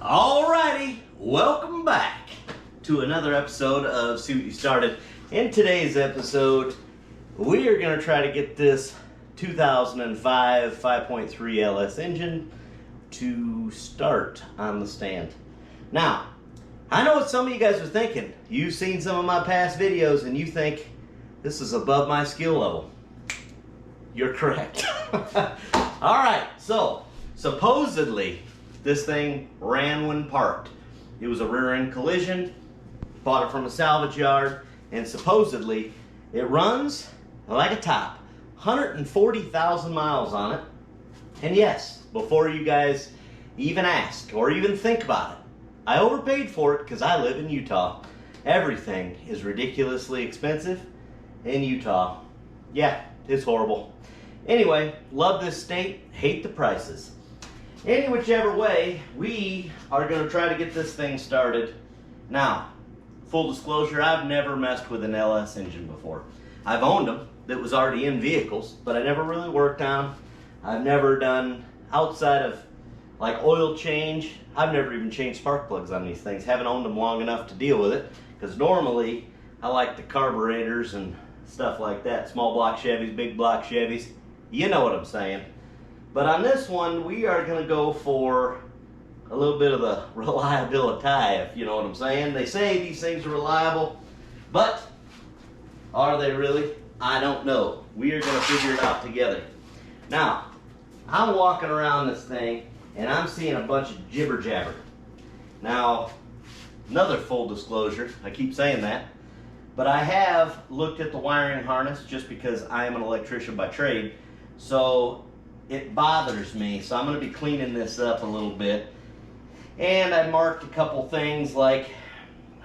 Alrighty, welcome back to another episode of See What You Started. In today's episode, we are going to try to get this 2005 5.3 LS engine to start on the stand. Now, I know what some of you guys are thinking. You've seen some of my past videos and you think this is above my skill level. You're correct. Alright, so supposedly this thing ran when parked. It was a rear end collision, bought it from a salvage yard, and supposedly it runs like a top. 140,000 miles on it. And yes, before you guys even ask or even think about it, I overpaid for it because I live in Utah. Everything is ridiculously expensive in Utah. Yeah, it's horrible. Anyway, love this state, hate the prices. Any whichever way, we are going to try to get this thing started. Now, full disclosure, I've never messed with an LS engine before. I've owned them that was already in vehicles, but I never really worked on them. I've never done, outside of like oil change, I've never even changed spark plugs on these things. Haven't owned them long enough to deal with it, because normally I like the carburetors and stuff like that. Small block Chevys, big block Chevys. You know what I'm saying. But on this one, we are going to go for a little bit of the reliability, if you know what I'm saying. They say these things are reliable, but are they really? I don't know. We are going to figure it out together. Now, I'm walking around this thing, and I'm seeing a bunch of jibber jabber. Now, another full disclosure, I keep saying that, but I have looked at the wiring harness just because I am an electrician by trade, so it bothers me. So I'm going to be cleaning this up a little bit. And I marked a couple things, like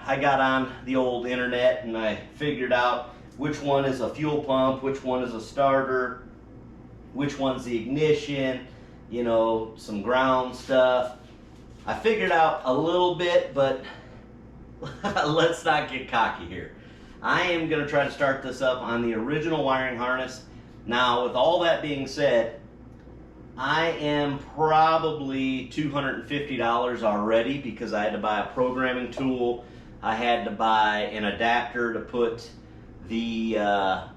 I got on the old internet and I figured out which one is a fuel pump, which one is a starter, which one's the ignition, you know, some ground stuff. I figured out a little bit, but let's not get cocky here. I am going to try to start this up on the original wiring harness. Now, with all that being said, I am probably $250 already because I had to buy a programming tool. I had to buy an adapter to put the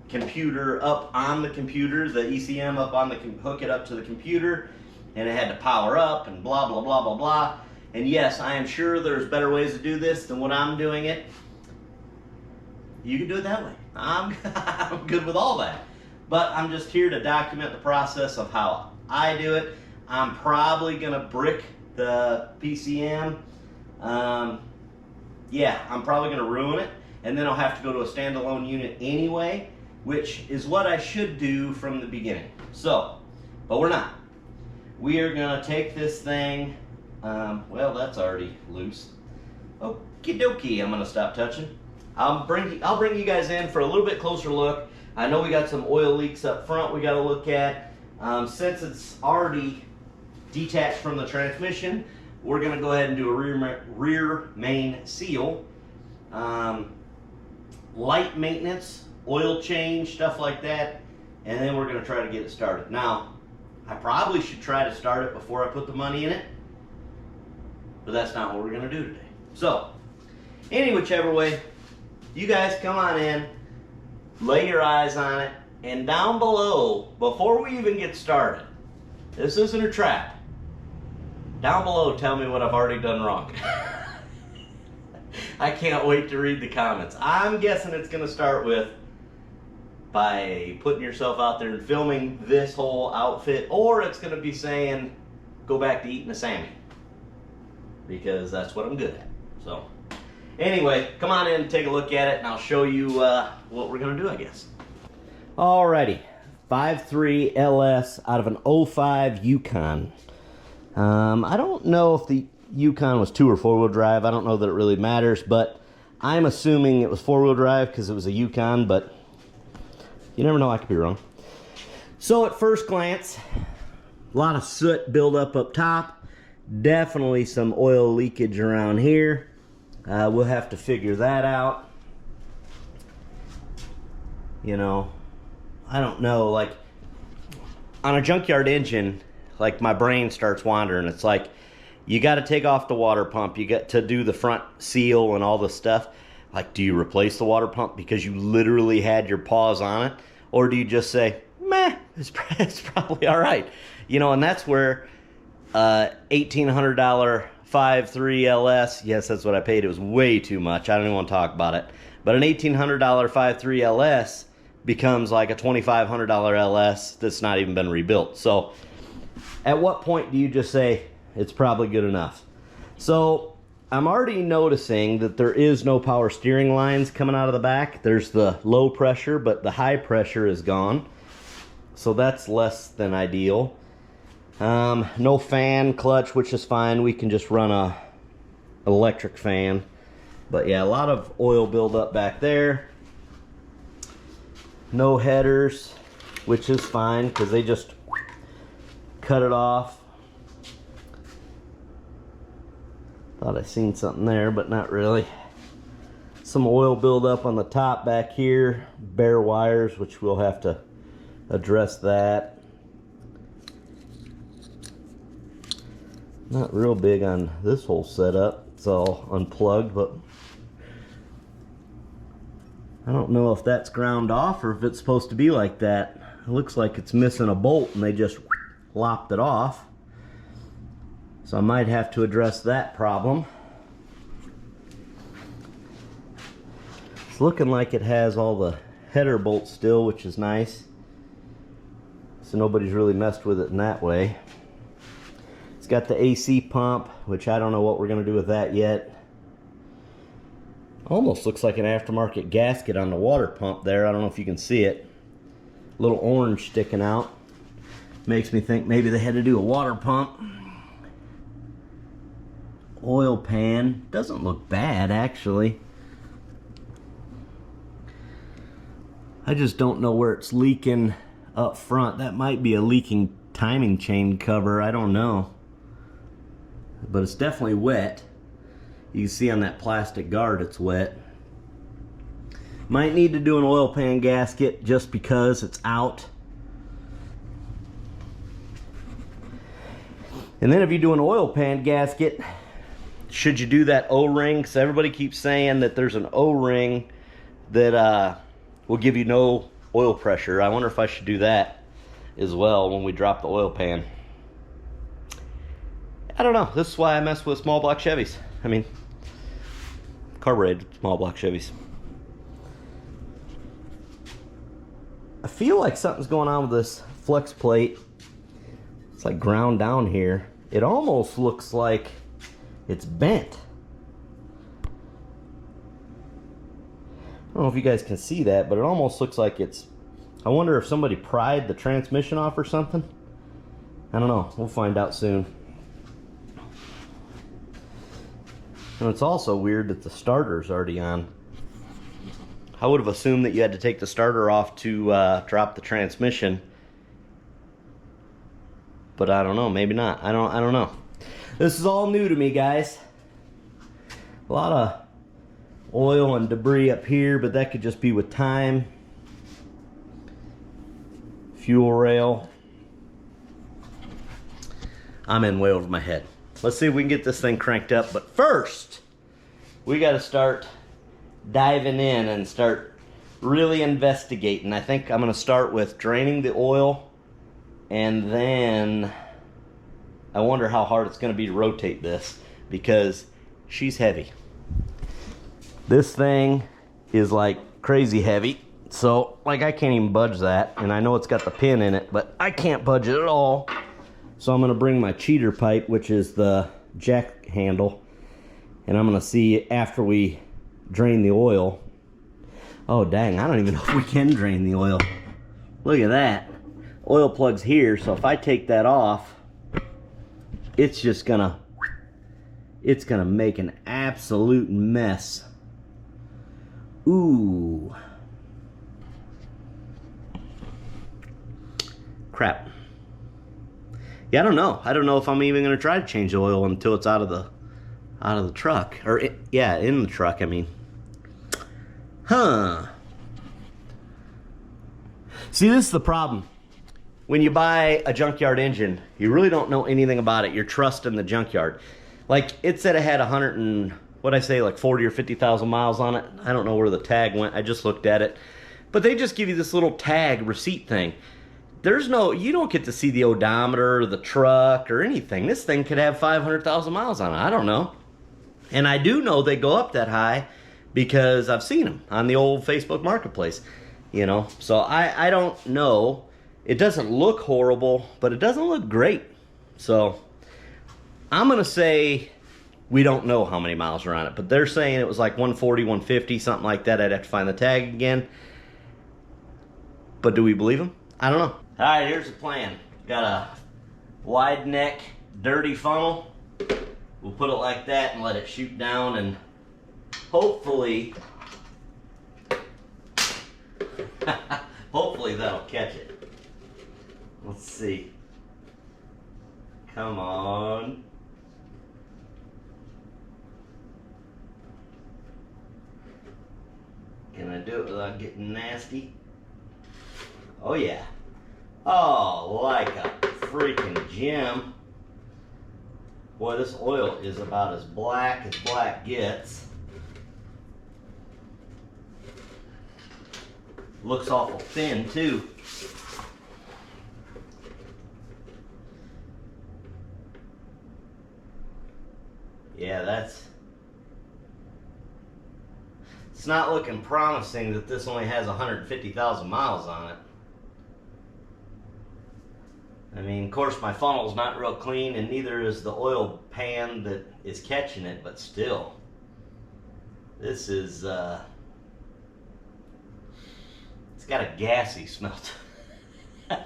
computer up on the computer, the ECM up on the, hook it up to the computer, and it had to power up and blah, blah, blah, blah, blah. And yes, I am sure there's better ways to do this than what I'm doing it. You can do it that way. I'm good with all that. But I'm just here to document the process of how I do it. I'm probably going to brick the PCM. Yeah, I'm probably going to ruin it. And then I'll have to go to a standalone unit anyway, which is what I should do from the beginning. So, but we're not. We are going to take this thing. Well, that's already loose. Okie dokie, I'm going to stop touching. I'll bring you guys in for a little bit closer look. I know we got some oil leaks up front we got to look at. Since it's already detached from the transmission, we're going to go ahead and do a rear main seal. Light maintenance, oil change, stuff like that, and then we're going to try to get it started. Now, I probably should try to start it before I put the money in it, but that's not what we're going to do today. So, any whichever way, you guys come on in. Lay your eyes on it, and down below, before we even get started, this isn't a trap. Down below, tell me what I've already done wrong. I can't wait to read the comments. I'm guessing it's going to start with by putting yourself out there and filming this whole outfit, or it's going to be saying, go back to eating a Sammy, because that's what I'm good at. So, anyway, come on in and take a look at it, and I'll show you what we're going to do, I guess. Alrighty, 5.3 LS out of an 05 Yukon. I don't know if the Yukon was 2 or 4-wheel drive. I don't know that it really matters, but I'm assuming it was 4-wheel drive because it was a Yukon, but you never know, I could be wrong. So at first glance, a lot of soot buildup up top. Definitely some oil leakage around here. We'll have to figure that out. You know, I don't know, like on a junkyard engine, like my brain starts wandering. It's like, you got to take off the water pump. You got to do the front seal and all this stuff. Like, do you replace the water pump because you literally had your paws on it? Or do you just say, meh, it's probably all right? You know, and that's where $1,800 5.3 LS, yes, that's what I paid. It was way too much. I don't even want to talk about it. But an $1,800 5.3 LS becomes like a $2,500 LS that's not even been rebuilt. So at what point do you just say, it's probably good enough? So I'm already noticing that there is no power steering lines coming out of the back. There's the low pressure, but the high pressure is gone. So that's less than ideal. No fan clutch, which is fine. We can just run a electric fan. But yeah, a lot of oil buildup back there. No headers, which is fine because they just cut it off. Thought I seen something there, but not really. Some oil buildup on the top back here. Bare wires, which we'll have to address that. Not real big on this whole setup. It's all unplugged, but I don't know if that's ground off or if it's supposed to be like that. It looks like it's missing a bolt and they just lopped it off. So I might have to address that problem. It's looking like it has all the header bolts still, which is nice. So nobody's really messed with it in that way. It's got the AC pump, which I don't know what we're going to do with that yet. Almost looks like an aftermarket gasket on the water pump there. I don't know if you can see it. A little orange sticking out. Makes me think maybe they had to do a water pump. Oil pan. Doesn't look bad, actually. I just don't know where it's leaking up front. That might be a leaking timing chain cover. I don't know. But it's definitely wet. You can see on that plastic guard it's wet. Might need to do an oil pan gasket just because it's out. And then if you do an oil pan gasket, should you do that O-ring? Because everybody keeps saying that there's an O-ring that will give you no oil pressure. I wonder if I should do that as well when we drop the oil pan. I don't know. This is why I mess with small block Chevys. I mean, carbureted small block Chevys. I feel like something's going on with this flex plate. It's like ground down here. It almost looks like it's bent. I don't know if you guys can see that, but it almost looks like it's... I wonder if somebody pried the transmission off or something. I don't know. We'll find out soon. And it's also weird that the starter's already on. I would have assumed that you had to take the starter off to drop the transmission. But I don't know, maybe not. I don't know. This is all new to me, guys. A lot of oil and debris up here, but that could just be with time. Fuel rail. I'm in way over my head. Let's see if we can get this thing cranked up. But first, we got to start diving in and start really investigating. I think I'm going to start with draining the oil, and then I wonder how hard it's going to be to rotate this because she's heavy. This thing is like crazy heavy. So like I can't even budge that, and I know it's got the pin in it, but I can't budge it at all. So I'm going to bring my cheater pipe, which is the jack handle, and I'm going to see after we drain the oil. Oh dang, I don't even know if we can drain the oil. Look at that. Oil plug's here, so if I take that off, it's just gonna make an absolute mess. Ooh. Crap. Yeah, I don't know. I don't know if I'm even gonna try to change the oil until it's out of the truck. Or yeah, in the truck, I mean. Huh. See, this is the problem. when you buy a junkyard engine, you really don't know anything about it. You're trusting the junkyard. Like, it said it had 100 and, what'd I say, like 40 or 50,000 miles on it. I don't know where the tag went. I just looked at it. But they just give you this little tag receipt thing. There's no, you don't get to see the odometer or the truck or anything. This thing could have 500,000 miles on it. I don't know. And I do know they go up that high because I've seen them on the old Facebook Marketplace. You know, so I don't know. It doesn't look horrible, but it doesn't look great. So I'm going to say we don't know how many miles are on it, but they're saying it was like 140, 150, something like that. I'd have to find the tag again. But do we believe them? I don't know. All right, here's the plan. Got a wide neck, dirty funnel. We'll put it like that and let it shoot down, and hopefully, hopefully that'll catch it. Let's see. Come on. Can I do it without getting nasty? Oh yeah. Oh, like a freaking gem. Boy, this oil is about as black gets. Looks awful thin too. Yeah, it's not looking promising that this only has 150,000 miles on it. I mean, of course, my funnel's not real clean, and neither is the oil pan that is catching it, but still. This is, it's got a gassy smell to it.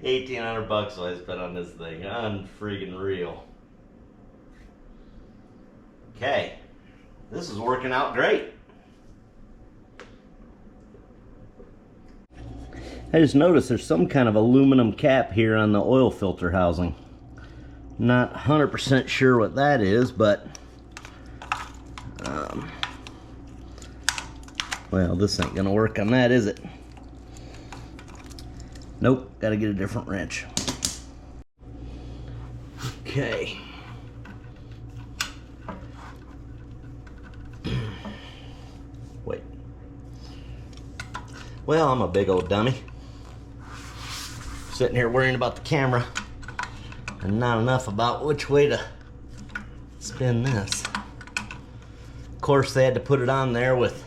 1,800 bucks I spent on this thing. Unfreaking real. Okay. This is working out great. I just noticed there's some kind of aluminum cap here on the oil filter housing. Not 100% sure what that is, but well, this ain't gonna work on that, is it? Nope, gotta get a different wrench. Okay. Wait. Well, I'm a big old dummy. Sitting here worrying about the camera and not enough about which way to spin this. Of course, they had to put it on there with,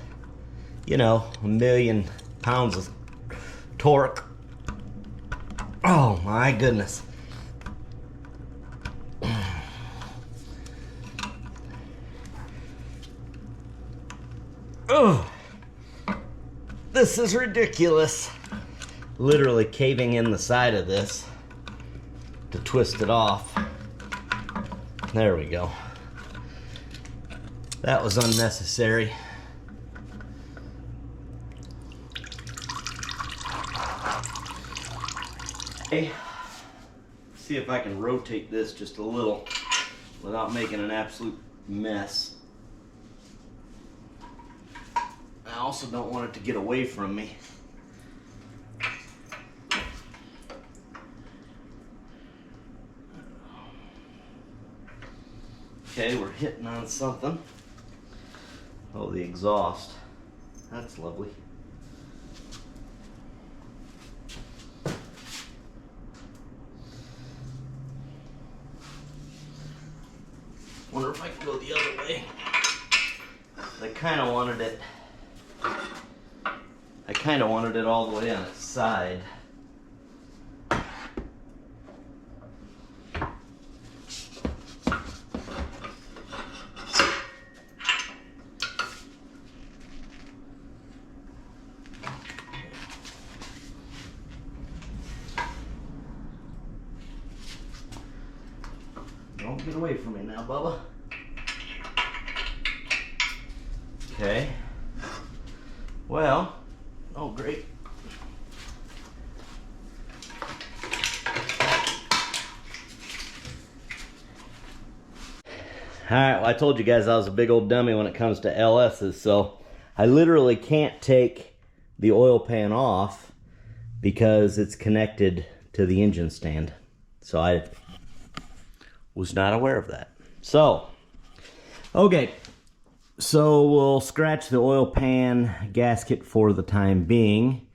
you know, 1,000,000 pounds of torque. Oh my goodness. Oh, this is ridiculous. Literally caving in the side of this to twist it off. There we go. That was unnecessary. Okay, see if I can rotate this just a little without making an absolute mess. I also don't want it to get away from me. Okay, we're hitting on something. Oh, the exhaust. That's lovely. Wonder if I can go the other way. I kind of wanted it all the way on its side. Don't get away from me now, Bubba. Okay. Well, oh great. Alright, well, I told you guys I was a big old dummy when it comes to LS's, so I literally can't take the oil pan off because it's connected to the engine stand. So I was not aware of that. So, okay. So we'll scratch the oil pan gasket for the time being,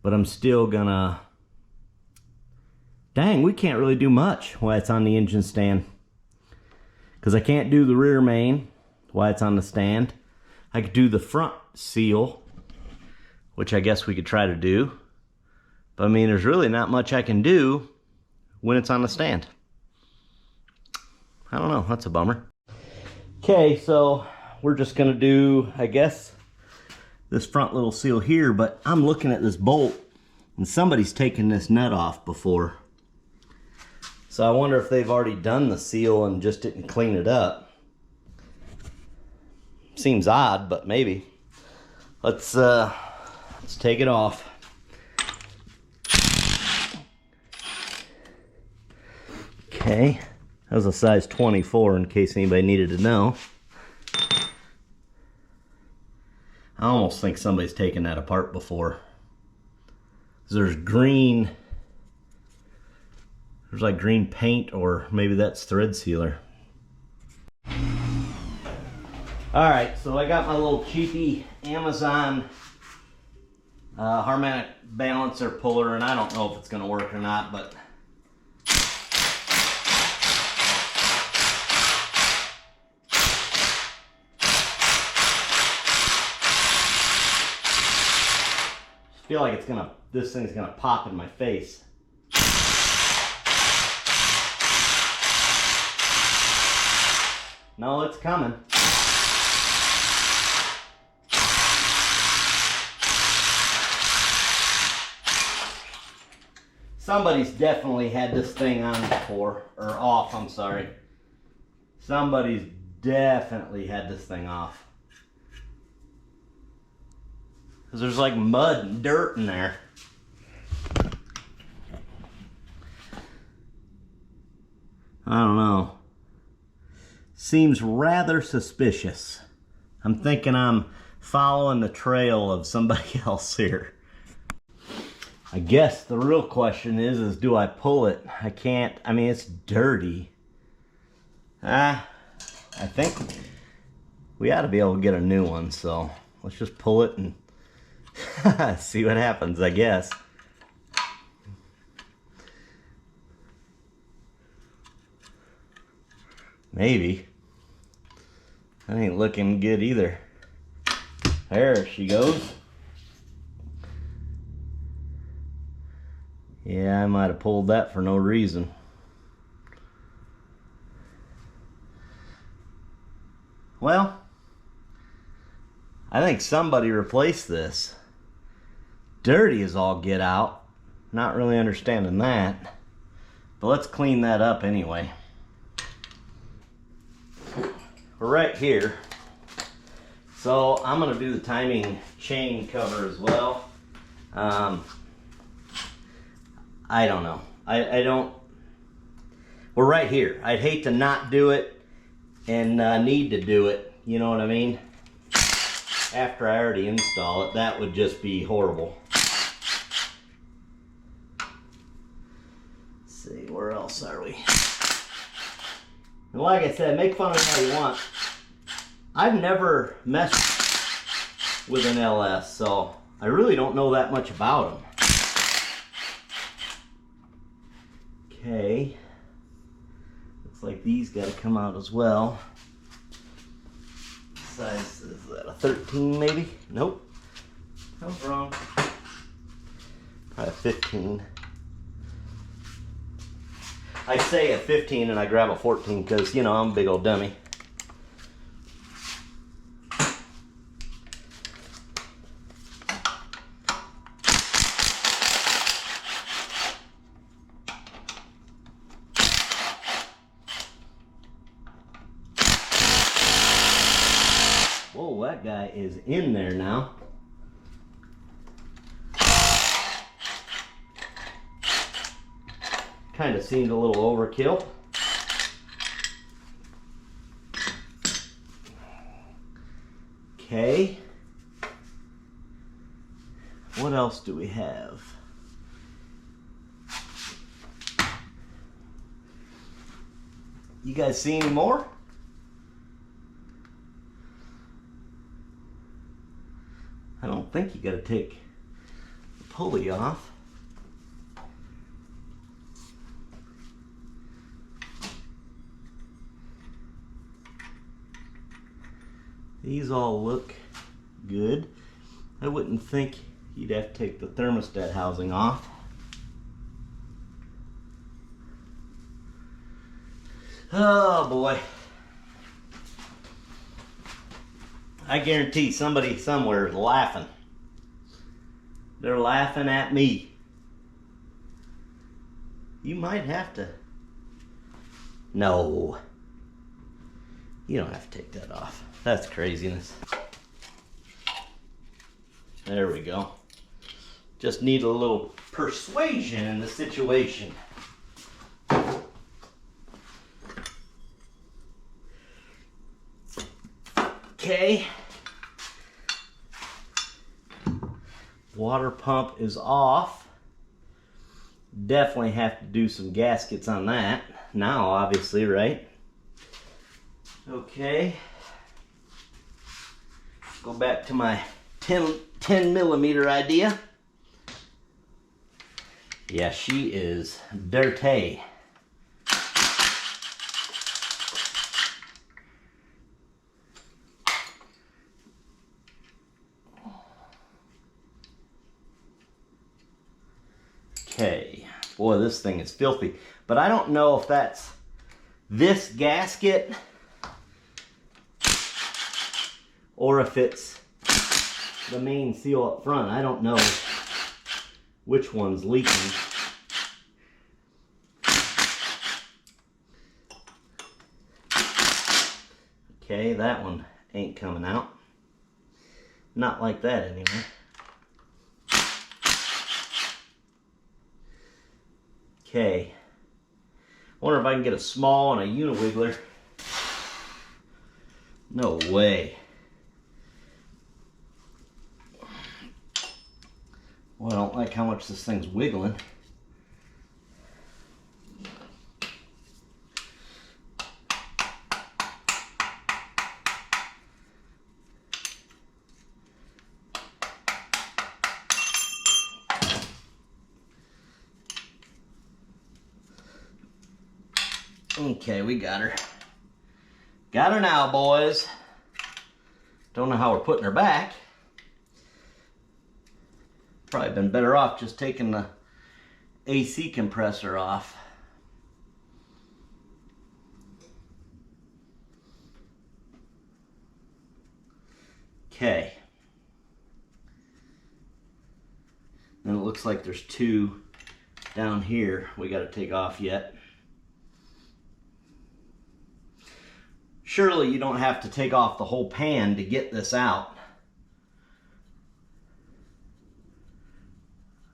but I'm still gonna... Dang, we can't really do much while it's on the engine stand, because I can't do the rear main while it's on the stand. I could do the front seal, which I guess we could try to do, but I mean, there's really not much I can do when it's on the stand. I don't know, that's a bummer. Okay, so we're just gonna do, I guess, this front little seal here, but I'm looking at this bolt and somebody's taken this nut off before. So I wonder if they've already done the seal and just didn't clean it up. Seems odd, but maybe. Let's take it off. Okay, that was a size 24 in case anybody needed to know. I almost think somebody's taken that apart before. There's green, there's like green paint, or maybe that's thread sealer. Alright, so I got my little cheapy Amazon harmonic balancer puller, and I don't know if it's going to work or not, but I feel like this thing's gonna pop in my face. No, it's coming. Somebody's definitely had this thing on before, or off, I'm sorry. Somebody's definitely had this thing off. Because there's like mud and dirt in there. I don't know. Seems rather suspicious. I'm thinking I'm following the trail of somebody else here. I guess the real question is do I pull it? I can't. I mean, it's dirty. I think we ought to be able to get a new one, so let's just pull it and see what happens, I guess. Maybe. That ain't looking good either. There she goes. Yeah, I might have pulled that for no reason. Well, I think somebody replaced this. Dirty as all get out. Not really understanding that. But let's clean that up anyway. We're right here. So I'm going to do the timing chain cover as well. I don't know. I don't... We're right here. I'd hate to not do it and need to do it. You know what I mean? After I already install it, that would just be horrible. Let's see, where else are we? And like I said, make fun of me how you want. I've never messed with an LS, so I really don't know that much about them. Okay. Looks like these got to come out as well. Size, is that a 13 maybe? Nope. I was wrong. Probably a 15. I say a 15 and I grab a 14 because, you know, I'm a big old dummy. Whoa, that guy is in there now. Kind of seemed a little overkill. Okay. What else do we have? You guys see any more? I don't think you gotta take the pulley off. These all look good. I wouldn't think you'd have to take the thermostat housing off. Oh boy. I guarantee somebody somewhere is laughing. They're laughing at me. You might have to. No. You don't have to take that off. That's craziness. There we go. Just need a little persuasion in the situation. Okay. Water pump is off. Definitely have to do some gaskets on that. Now, obviously, right? Okay. Go back to my 10 millimeter idea. Yeah, she is dirty. Okay, boy, this thing is filthy. But I don't know if that's this gasket or if it's the main seal up front. I don't know which one's leaking. Okay, that one ain't coming out. Not like that anyway. Okay. Wonder if I can get a small and a Uniwiggler. No way. Well, I don't like how much this thing's wiggling. Okay, we got her. Got her now, boys. Don't know how we're putting her back. Probably been better off just taking the AC compressor off. Okay. And it looks like there's two down here we got to take off yet. Surely you don't have to take off the whole pan to get this out.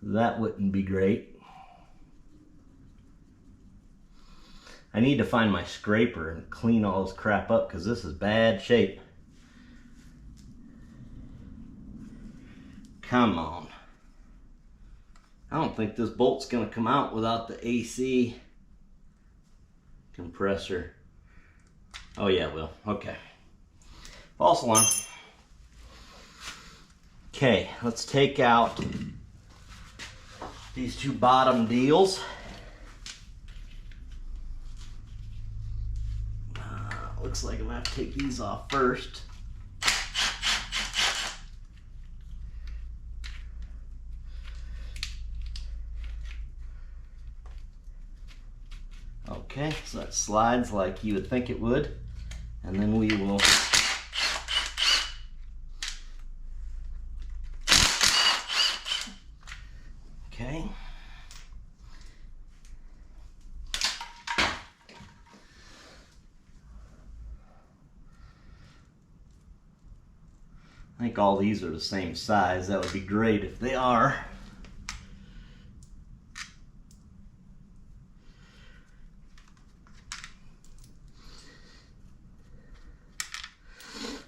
That wouldn't be great. I need to find my scraper and clean all this crap up because this is bad shape. Come on. I don't think this bolt's gonna come out without the AC compressor. Oh yeah, it will. Okay. False alarm. Okay, let's take out these two bottom deals. Looks like I'm gonna have to take these off first. Okay, so that slides like you would think it would. And then we will okay. I think all these are the same size. That would be great if they are.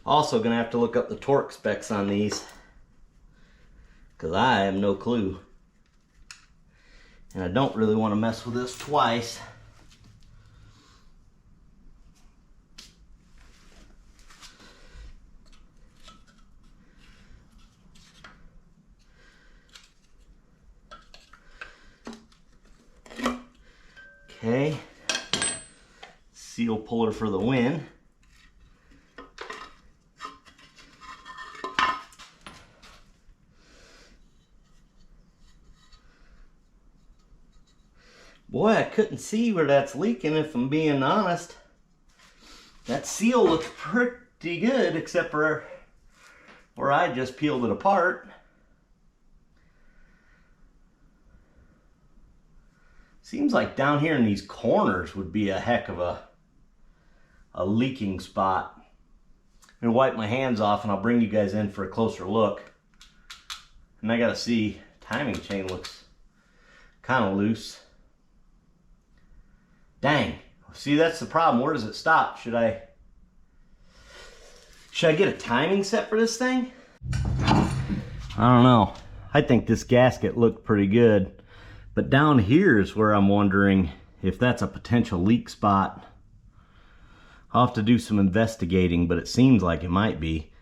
Also gonna have to look up the torque specs on these because I have no clue. And I don't really want to mess with this twice. seal puller for the win. Boy, I couldn't see where that's leaking, if I'm being honest. That seal looks pretty good, except for where I just peeled it apart. Seems like down here in these corners would be a heck of a leaking spot. I'm gonna wipe my hands off and I'll bring you guys in for a closer look. And I gotta see, timing chain looks kind of loose. Dang, see, that's the problem. Where does it stop? Should I get a timing set for this thing? I don't know. I think this gasket looked pretty good. But down here is where I'm wondering if that's a potential leak spot. I'll have to do some investigating, but it seems like it might be.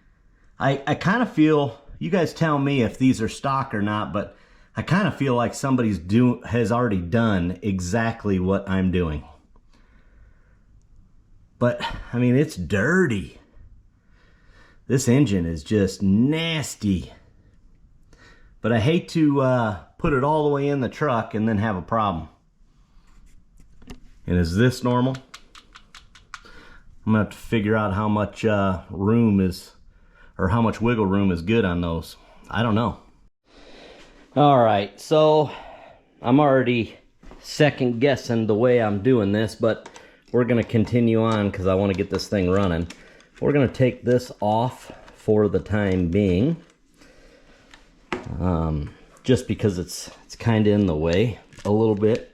I kind of feel, you guys tell me if these are stock or not, but I kind of feel like somebody's has already done exactly what I'm doing. But, I mean, it's dirty. This engine is just nasty. But I hate to put it all the way in the truck and then have a problem. And is this normal? I'm gonna have to figure out how much room is, or how much wiggle room is good on those. I don't know. All right, so I'm already second guessing the way I'm doing this, but we're gonna continue on because I want to get this thing running. We're gonna take this off for the time being, just because it's kind of in the way a little bit.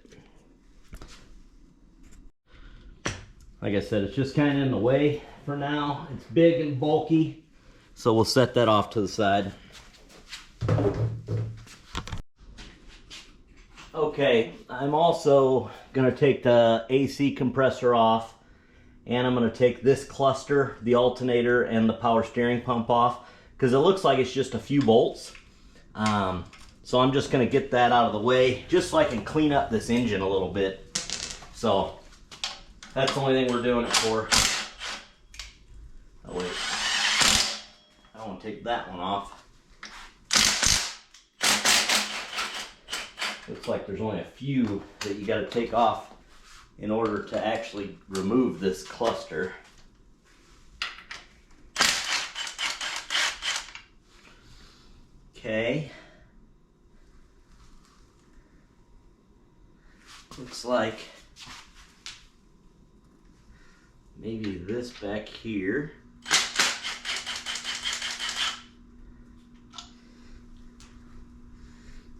Like I said, it's just kind of in the way for now. It's big and bulky, so we'll set that off to the side. Okay, I'm also going to take the AC compressor off, and I'm going to take this cluster, the alternator, and the power steering pump off, because it looks like it's just a few bolts. So I'm just going to get that out of the way, just so I can clean up this engine a little bit. So that's the only thing we're doing it for. Oh wait, I don't want to take that one off. Looks like there's only a few that you got to take off in order to actually remove this cluster. Okay. Looks like maybe this back here.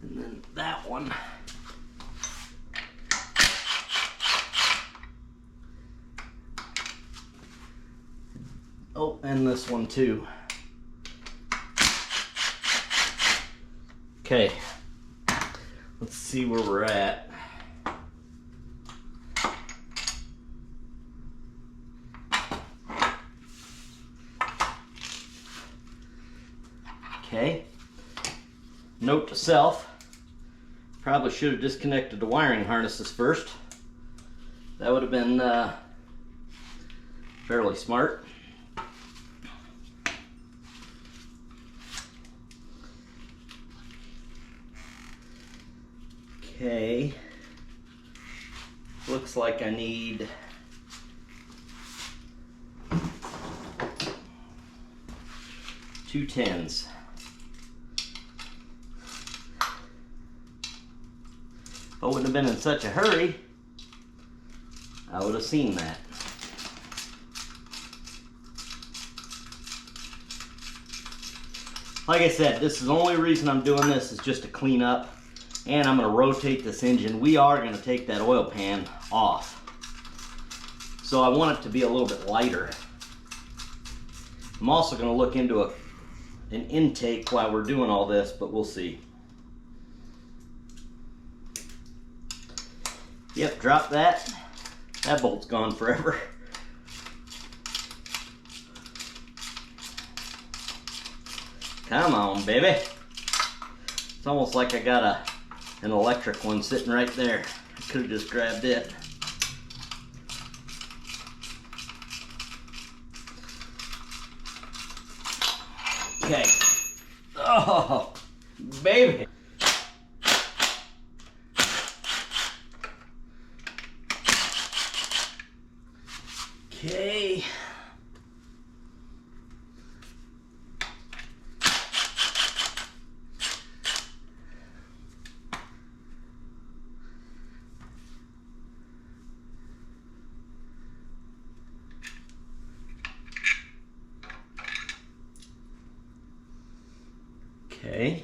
And then that one. Oh, and this one too. Okay, let's see where we're at. Okay, note to self, probably should have disconnected the wiring harnesses first. That would have been fairly smart. Okay, looks like I need two 10s. If I wouldn't have been in such a hurry, I would have seen that. Like I said, this is the only reason I'm doing this is just to clean up, and I'm going to rotate this engine. We are going to take that oil pan off. So I want it to be a little bit lighter. I'm also going to look into an intake while we're doing all this, but we'll see. Yep, drop that. That bolt's gone forever. Come on, baby. It's almost like I got an electric one sitting right there. I could have just grabbed it. Okay. Oh, baby. Okay. Okay.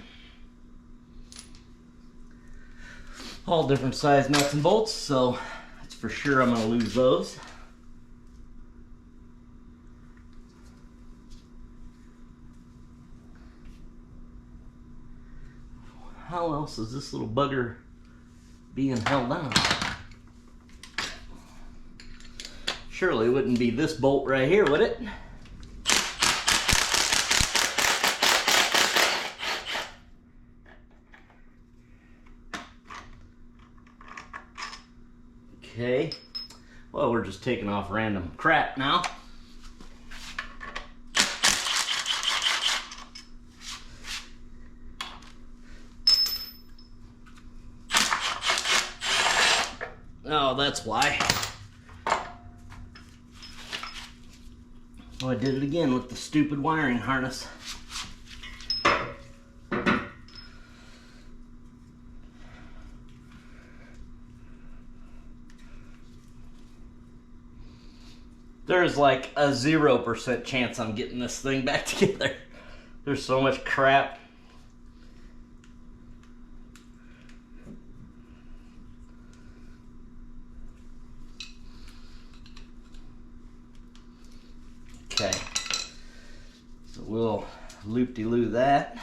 All different size nuts and bolts, so that's for sure I'm going to lose those. How else is this little bugger being held on? Surely it wouldn't be this bolt right here, would it? Okay, well, we're just taking off random crap now. Oh, that's why. Oh, I did it again with the stupid wiring harness. There's like a 0% chance I'm getting this thing back together. There's so much crap. Okay, so we'll loop-de-loo that.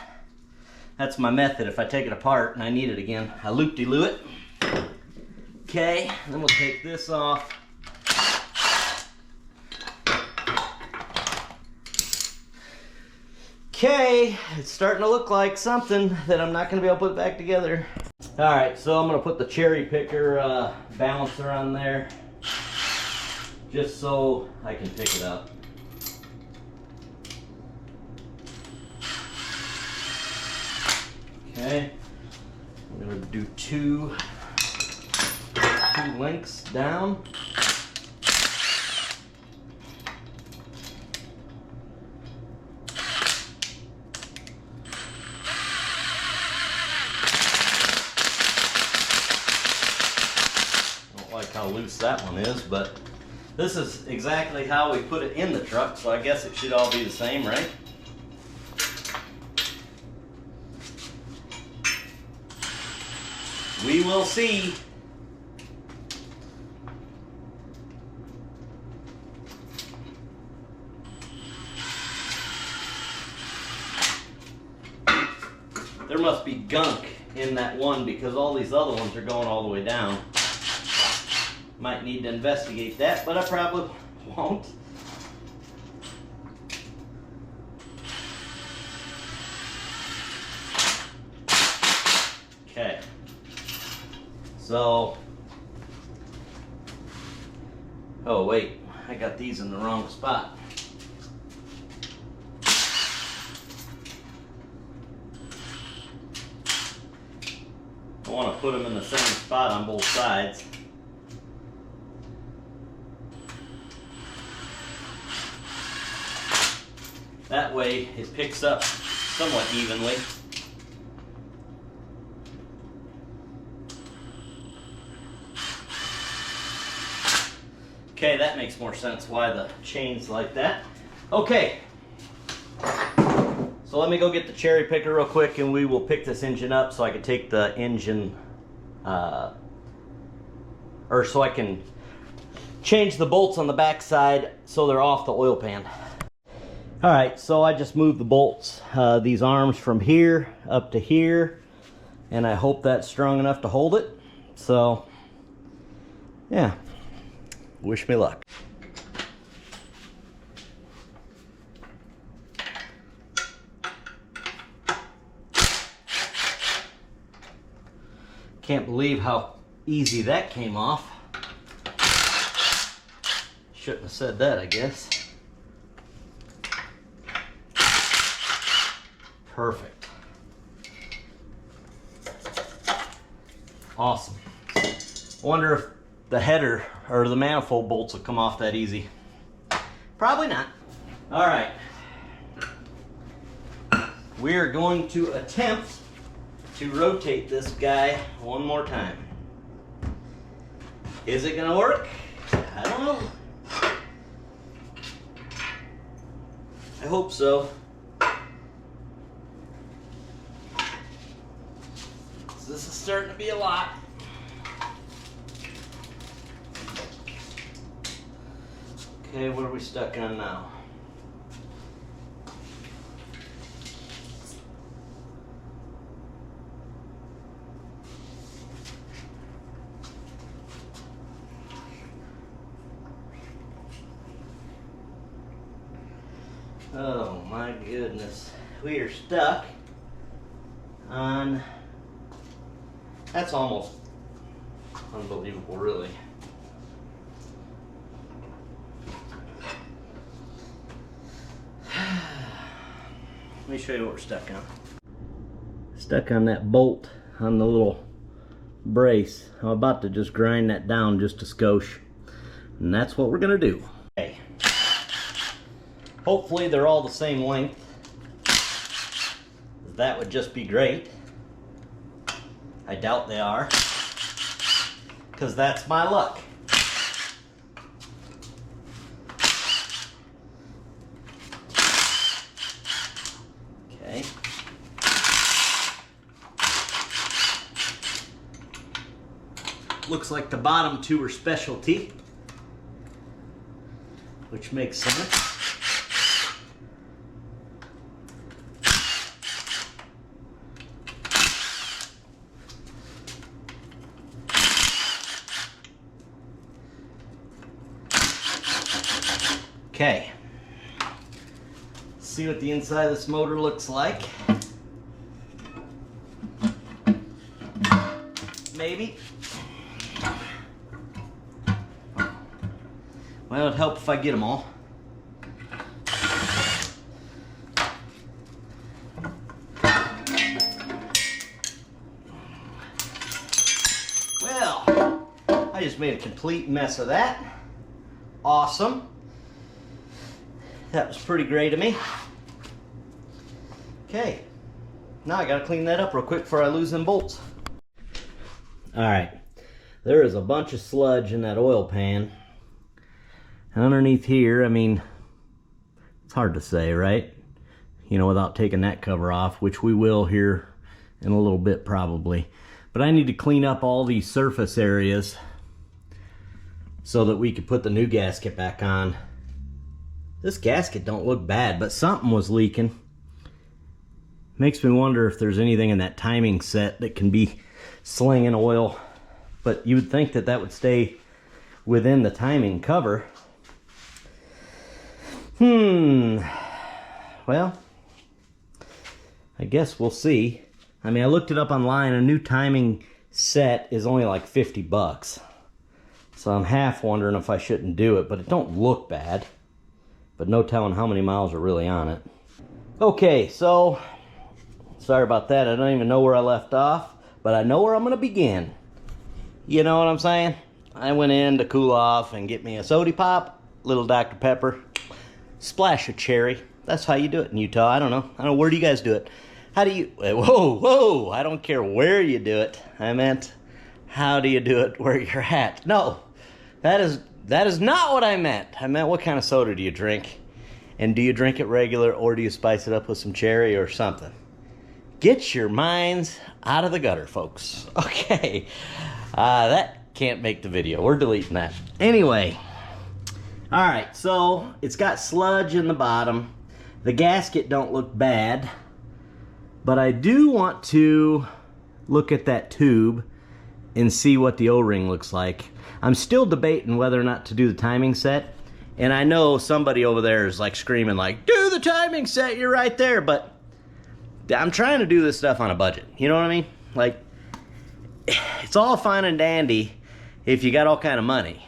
That's my method. If I take it apart and I need it again, I loop-de-loo it. Okay, then we'll take this off. Okay, it's starting to look like something that I'm not going to be able to put back together. Alright, so I'm going to put the cherry picker balancer on there just so I can pick it up. Okay, I'm going to do two lengths down. How loose that one is, but this is exactly how we put it in the truck, so I guess it should all be the same, right? We will see. There must be gunk in that one because all these other ones are going all the way down. Might need to investigate that, but I probably won't. Okay. So, oh wait, I got these in the wrong spot. I want to put them in the same spot on both sides. That way it picks up somewhat evenly. Okay, that makes more sense why the chain's like that. Okay, so let me go get the cherry picker real quick and we will pick this engine up so I can take the engine, or so I can change the bolts on the back side so they're off the oil pan. Alright, so I just moved the bolts, these arms from here up to here, and I hope that's strong enough to hold it. So, yeah, wish me luck. Can't believe how easy that came off. Shouldn't have said that, I guess. Perfect. Awesome. Wonder if the header or the manifold bolts will come off that easy. Probably not. All right. We're going to attempt to rotate this guy one more time. Is it gonna work? I don't know. I hope so. This is starting to be a lot. Okay, what are we stuck on now? Oh my goodness. We are stuck on, that's almost unbelievable, really. Let me show you what we're stuck on. Stuck on that bolt on the little brace. I'm about to just grind that down just a skosh. And that's what we're gonna do. Okay. Hopefully they're all the same length. That would just be great. I doubt they are, because that's my luck. Okay. Looks like the bottom two are specialty, which makes sense. Okay, see what the inside of this motor looks like. Maybe. Well, it'd help if I get them all. Well, I just made a complete mess of that. Awesome. That was pretty great of me. Okay, now I gotta clean that up real quick before I lose them bolts. Alright, there is a bunch of sludge in that oil pan. And underneath here, I mean, it's hard to say, right? You know, without taking that cover off, which we will here in a little bit probably. But I need to clean up all these surface areas so that we could put the new gasket back on. This gasket don't look bad, but something was leaking. Makes me wonder if there's anything in that timing set that can be slinging oil. But you would think that that would stay within the timing cover. Well, I guess we'll see. I mean, I looked it up online. A new timing set is only like 50 bucks. So I'm half wondering if I shouldn't do it, but it don't look bad. But no telling how many miles are really on it. Okay, so sorry about that. I don't even know where I left off, but I know where I'm gonna begin. You know what I'm saying? I went in to cool off and get me a soda pop, little Dr. Pepper, splash of cherry. That's how you do it in Utah. I don't know. Where do you guys do it? How do you, whoa, I don't care where you do it. I meant, how do you do it where you're at? No, that is not what I meant. I meant, what kind of soda do you drink? And do you drink it regular, or do you spice it up with some cherry or something? Get your minds out of the gutter, folks. Okay, that can't make the video. We're deleting that. Anyway, all right, so it's got sludge in the bottom. The gasket don't look bad, but I do want to look at that tube and see what the O-ring looks like. I'm still debating whether or not to do the timing set, and I know somebody over there is like screaming like, do the timing set, you're right there, but I'm trying to do this stuff on a budget. You know what I mean? Like, it's all fine and dandy if you got all kind of money,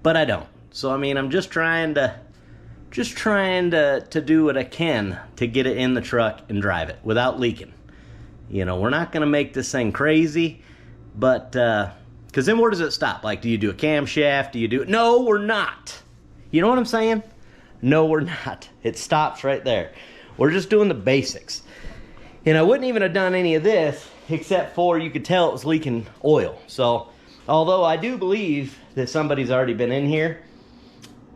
but I don't. So I mean, I'm just trying to just trying to do what I can to get it in the truck and drive it without leaking. You know, we're not going to make this thing crazy, but, because then where does it stop? Like, do you do a camshaft? Do you do... No, we're not. You know what I'm saying? No, we're not. It stops right there. We're just doing the basics. And I wouldn't even have done any of this except for you could tell it was leaking oil. So, although I do believe that somebody's already been in here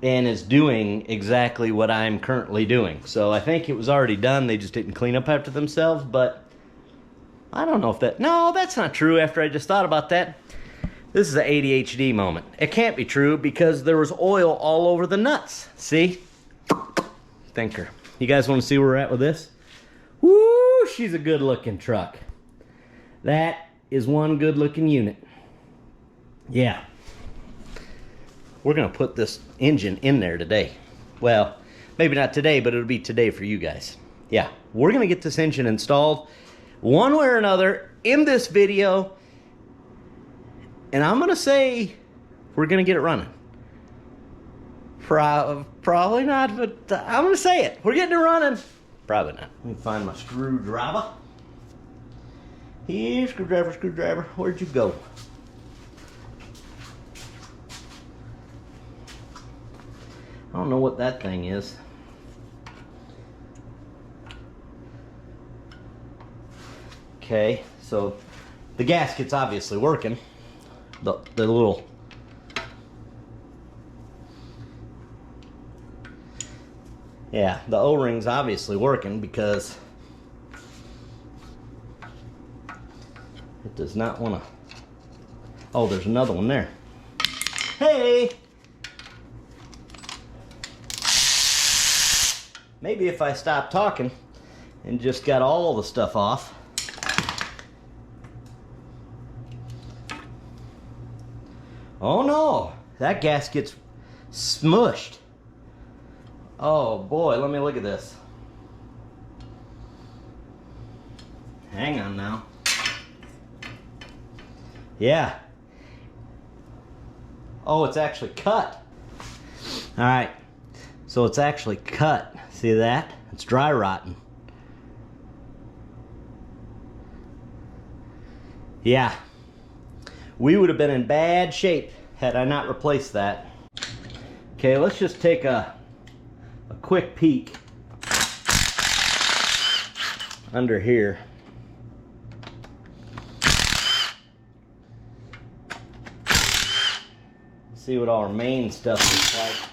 and is doing exactly what I'm currently doing. So I think it was already done. They just didn't clean up after themselves, but I don't know if that... No, that's not true after I just thought about that. This is an ADHD moment. It can't be true because there was oil all over the nuts. See? Thinker. You guys want to see where we're at with this? Woo! She's a good-looking truck. That is one good-looking unit. Yeah. We're going to put this engine in there today. Well, maybe not today, but it'll be today for you guys. Yeah, we're going to get this engine installed one way or another in this video. And I'm going to say we're going to get it running. Probably not, but I'm going to say it. We're getting it running. Probably not. Let me find my screwdriver. Here, screwdriver. Where'd you go? I don't know what that thing is. Okay, so the gasket's obviously working. The little... Yeah, the O-ring's obviously working because it does not want to... Oh, there's another one there. Hey! Maybe if I stop talking and just got all the stuff off. Oh no, that gasket's smushed. Oh boy, let me look at this. Hang on now. Yeah. Oh, it's actually cut. All right, so it's actually cut. See that? It's dry rotting. Yeah. We would have been in bad shape had I not replaced that. Okay, let's just take a quick peek under here. See what all our main stuff looks like.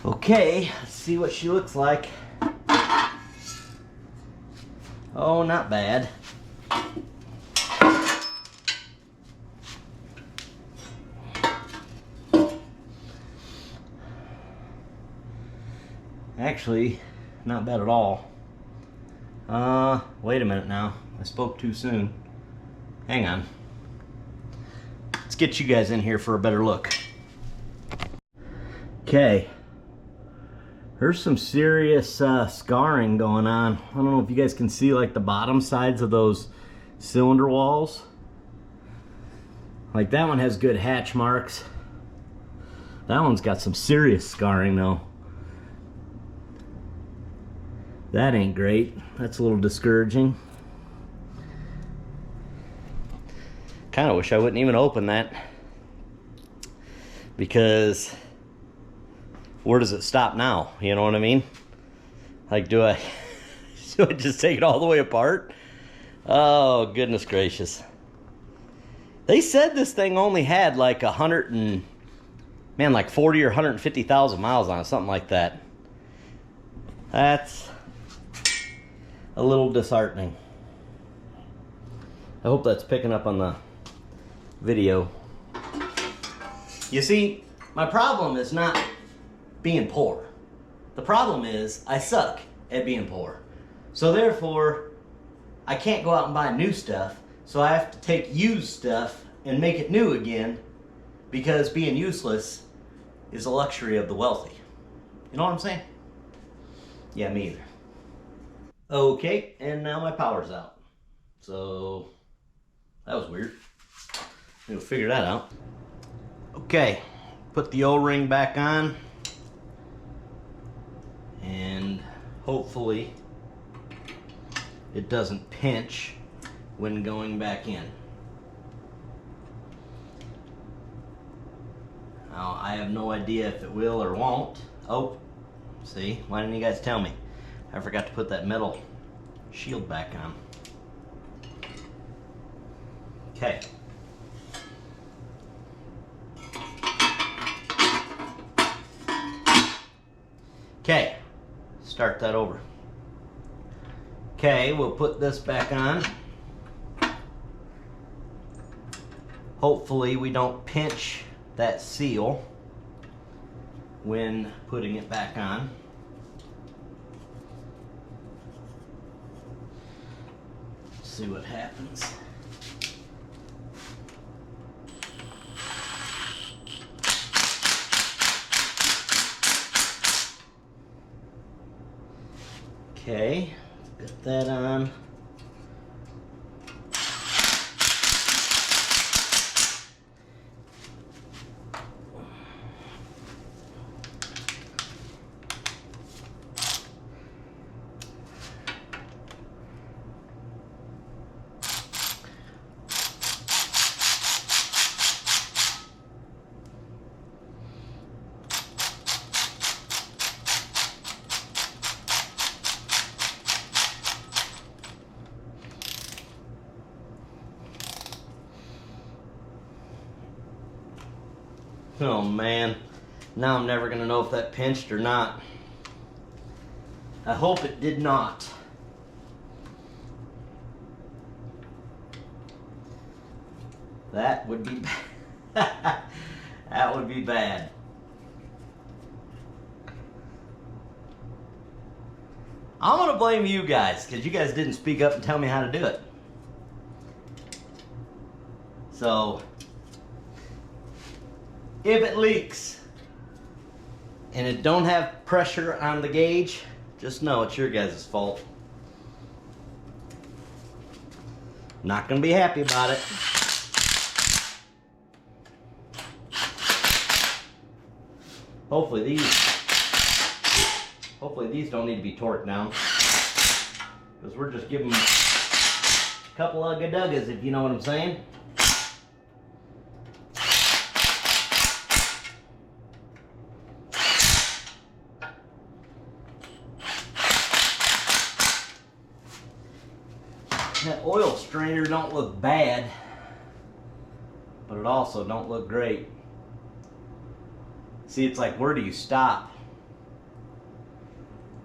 Okay, let's see what she looks like. Oh, not bad. Actually, not bad at all. Wait a minute now. I spoke too soon. Hang on. Let's get you guys in here for a better look. Okay. There's some serious scarring going on. I don't know if you guys can see like the bottom sides of those cylinder walls. Like that one has good hatch marks. That one's got some serious scarring though. That ain't great. That's a little discouraging. Kind of wish I wouldn't even open that. Because where does it stop now? You know what I mean? Like, do I just take it all the way apart? Oh, goodness gracious. They said this thing only had like 40 or 150,000 miles on it, something like that. That's a little disheartening. I hope that's picking up on the video. You see, my problem is not being poor. The problem is I suck at being poor. So therefore, I can't go out and buy new stuff, so I have to take used stuff and make it new again, because being useless is a luxury of the wealthy. You know what I'm saying? Yeah, me either. Okay, and now my power's out. So that was weird. We'll figure that out. Okay, put the O-ring back on, and hopefully it doesn't pinch when going back in. Now, I have no idea if it will or won't. Oh, see, why didn't you guys tell me? I forgot to put that metal shield back on. Okay. Okay, start that over. Okay, we'll put this back on. Hopefully we don't pinch that seal when putting it back on. See what happens. Okay, get that on. Oh man, now I'm never gonna know if that pinched or not. I hope it did not. That would be bad. That would be bad. I'm gonna blame you guys because you guys didn't speak up and tell me how to do it. So if it leaks and it don't have pressure on the gauge, just know it's your guys' fault. Not gonna be happy about it. Hopefully these don't need to be torqued down, because we're just giving them a couple of ugga-duggas, if you know what I'm saying. That oil strainer don't look bad, but it also don't look great. See, it's like, where do you stop?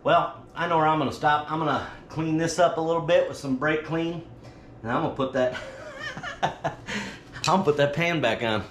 Well, I know where I'm gonna stop. I'm gonna clean this up a little bit with some brake clean, and I'm gonna put that I'm gonna put that pan back on.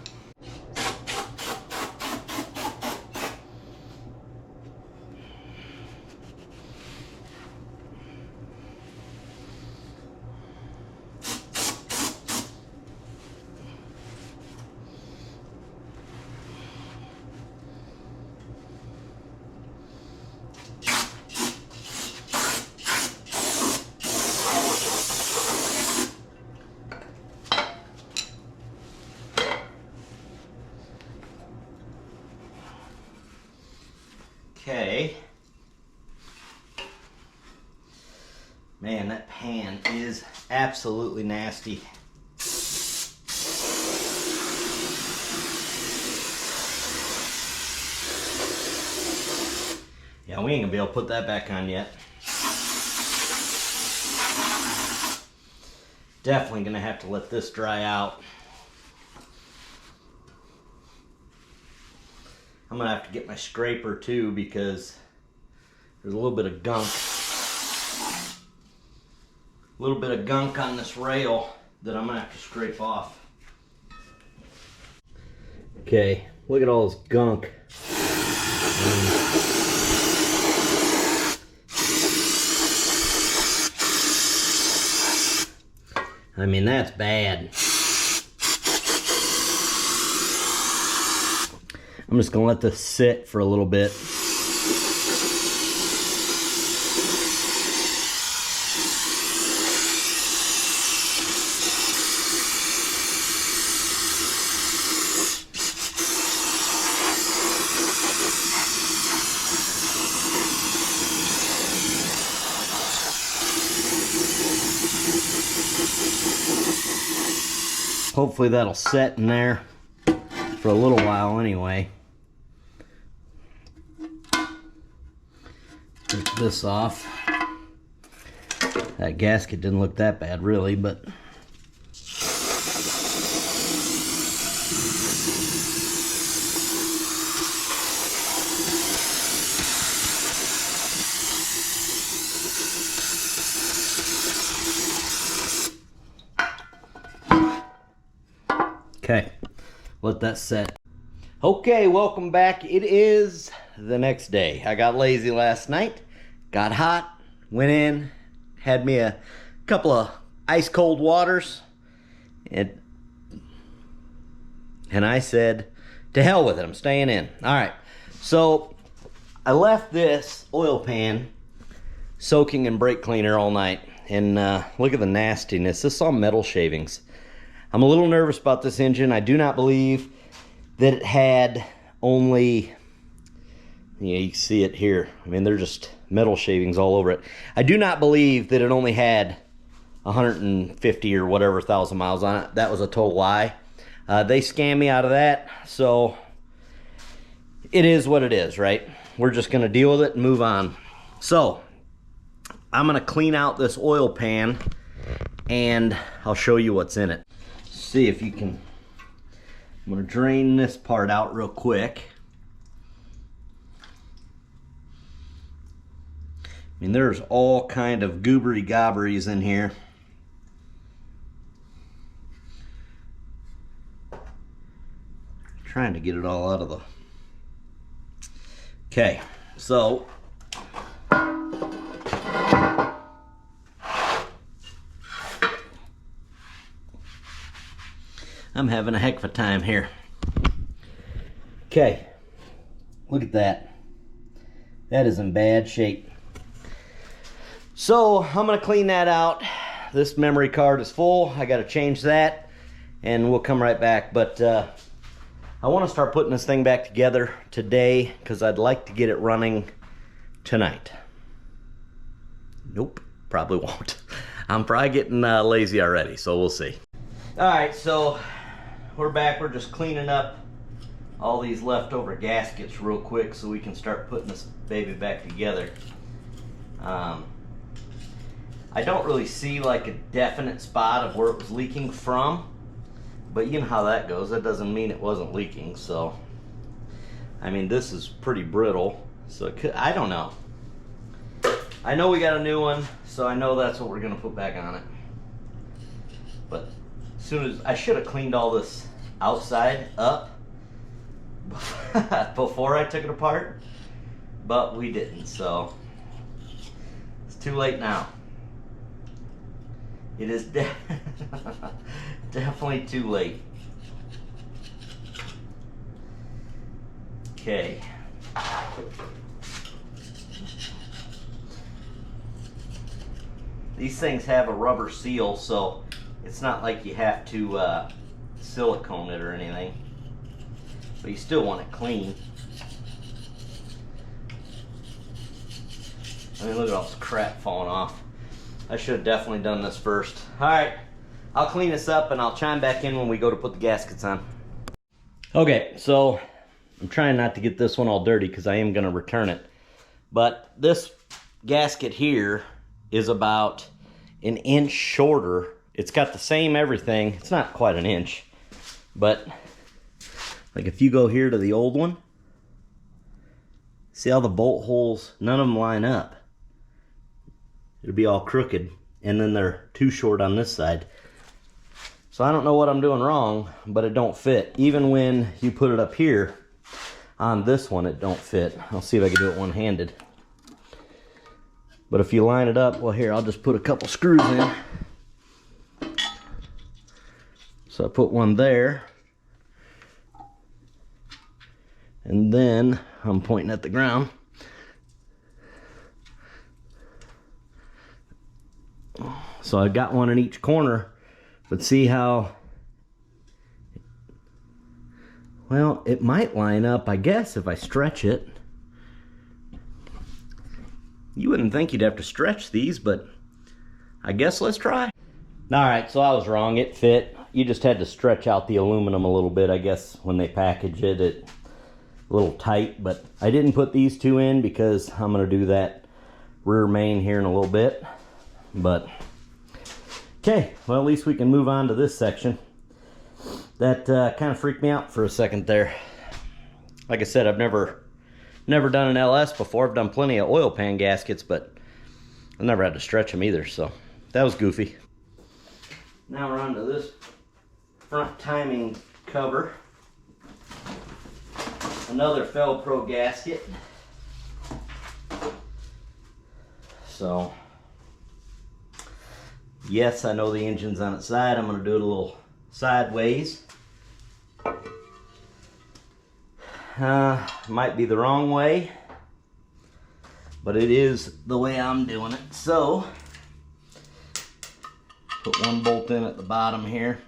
Okay. Man, that pan is absolutely nasty. Yeah, we ain't gonna be able to put that back on yet. Definitely gonna have to let this dry out. I'm gonna have to get my scraper too, because there's a little bit of gunk. A little bit of gunk on this rail that I'm gonna have to scrape off. Okay, look at all this gunk. I mean, that's bad. I'm just gonna let this sit for a little bit. Hopefully that'll set in there for a little while anyway. Take this off. That gasket didn't look that bad really, but okay, let that set. Okay, welcome back. It is the next day. I got lazy last night, got hot, went in, had me a couple of ice cold waters, and I said, to hell with it, I'm staying in. All right, so I left this oil pan soaking in brake cleaner all night, and look at the nastiness. This is all metal shavings. I'm a little nervous about this engine. I do not believe that it had only, you can see it here. I mean, they're just metal shavings all over it. I do not believe that it only had 150 or whatever thousand miles on it. That was a total lie. They scammed me out of that, so it is what it is, right? We're just gonna deal with it and move on. So, I'm gonna clean out this oil pan and I'll show you what's in it. See if you can, I'm gonna drain this part out real quick. I mean, there's all kind of goobery gobberies in here. Trying to get it all out of the, okay, so I'm having a heck of a time here. Okay, look at that. That is in bad shape. So I'm gonna clean that out. This memory card is full. I gotta change that and we'll come right back. But I wanna start putting this thing back together today because I'd like to get it running tonight. Nope, probably won't. I'm probably getting lazy already, so we'll see. All right, so we're back. We're just cleaning up all these leftover gaskets real quick so we can start putting this baby back together. I don't really see like a definite spot of where it was leaking from, but you know how that goes. That doesn't mean it wasn't leaking. So, I mean, this is pretty brittle, so it could, I don't know. I know we got a new one, so I know that's what we're gonna put back on it. But as soon as, I should have cleaned all this outside up before I took it apart, but we didn't, so it's too late now. It is definitely too late. Okay. These things have a rubber seal, so it's not like you have to silicone it or anything, but you still want it clean. I mean, look at all this crap falling off. I should have definitely done this first. All right, I'll clean this up and I'll chime back in when we go to put the gaskets on. Okay, so I'm trying not to get this one all dirty because I am going to return it. But this gasket here is about an inch shorter. It's got the same everything. It's not quite an inch, but like if you go here to the old one, see how the bolt holes, none of them line up. It'll be all crooked, and then they're too short on this side. So I don't know what I'm doing wrong, but it don't fit. Even when you put it up here on this one, it don't fit. I'll see if I can do it one-handed. But if you line it up, well, here, I'll just put a couple screws in. So I put one there, and then I'm pointing at the ground. So I got one in each corner, but see how, well, it might line up, I guess, if I stretch it. You wouldn't think you'd have to stretch these, but I guess let's try. All right, so I was wrong. It fit. you just had to stretch out the aluminum a little bit. I guess when they package it, it's a little tight, but I didn't put these two in because I'm going to do that rear main here in a little bit. But okay, well, at least we can move on to this section. That kind of freaked me out for a second there. Like I said, I've never done an LS before. I've done plenty of oil pan gaskets, but I've never had to stretch them either, so that was goofy. Now we're on to this front timing cover. Another Fel-Pro gasket. So, yes, I know the engine's on its side. I'm going to do it a little sideways. Might be the wrong way, but it is the way I'm doing it. So, put one bolt in at the bottom here.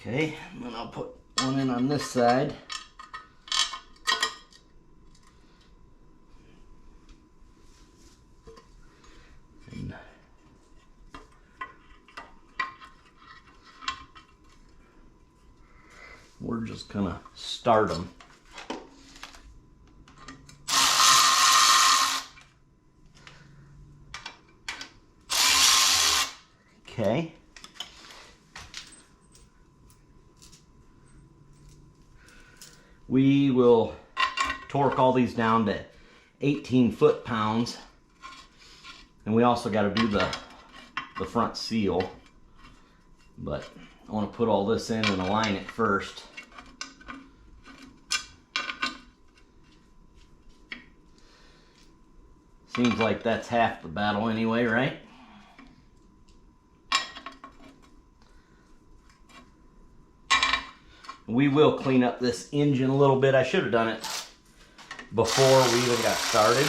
Okay, and then I'll put one in on this side. And we're just gonna start them. Okay. We will torque all these down to 18 foot-pounds. And we also got to do the front seal. But I want to put all this in and align it first. Seems like that's half the battle anyway, right? We will clean up this engine a little bit. I should have done it before we even got started.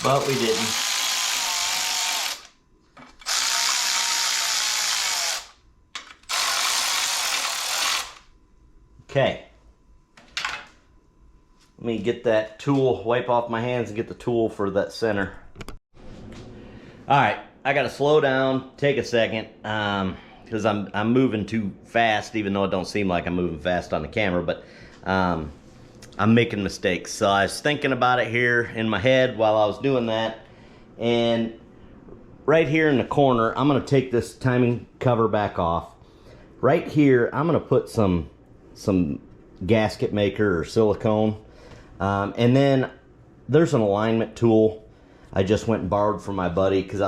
But we didn't. Okay, let me get that tool, wipe off my hands and get the tool for that center. Alright, I gotta slow down, take a second, because I'm moving too fast, even though it don't seem like I'm moving fast on the camera, but I'm making mistakes. So I was thinking about it here in my head while I was doing that, and right here in the corner, I'm gonna take this timing cover back off. Right here, I'm gonna put some gasket maker or silicone, and then there's an alignment tool I just went and borrowed from my buddy because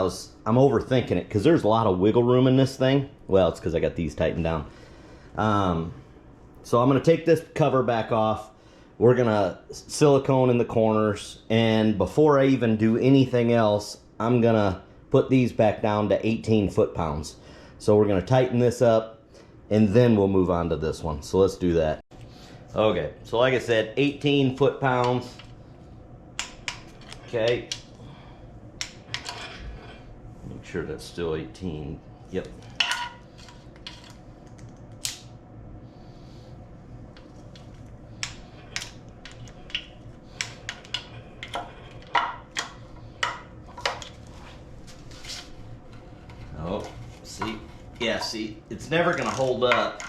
I'm overthinking it because there's a lot of wiggle room in this thing. Well, it's because I got these tightened down. So I'm gonna take this cover back off. We're gonna silicone in the corners, and before I even do anything else, I'm gonna put these back down to 18 foot-pounds. So we're gonna tighten this up, and then we'll move on to this one. So let's do that. Okay, so like I said, 18 foot-pounds. Okay. Make sure that's still 18. Yep. Oh, see? Yeah, see, it's never gonna hold up.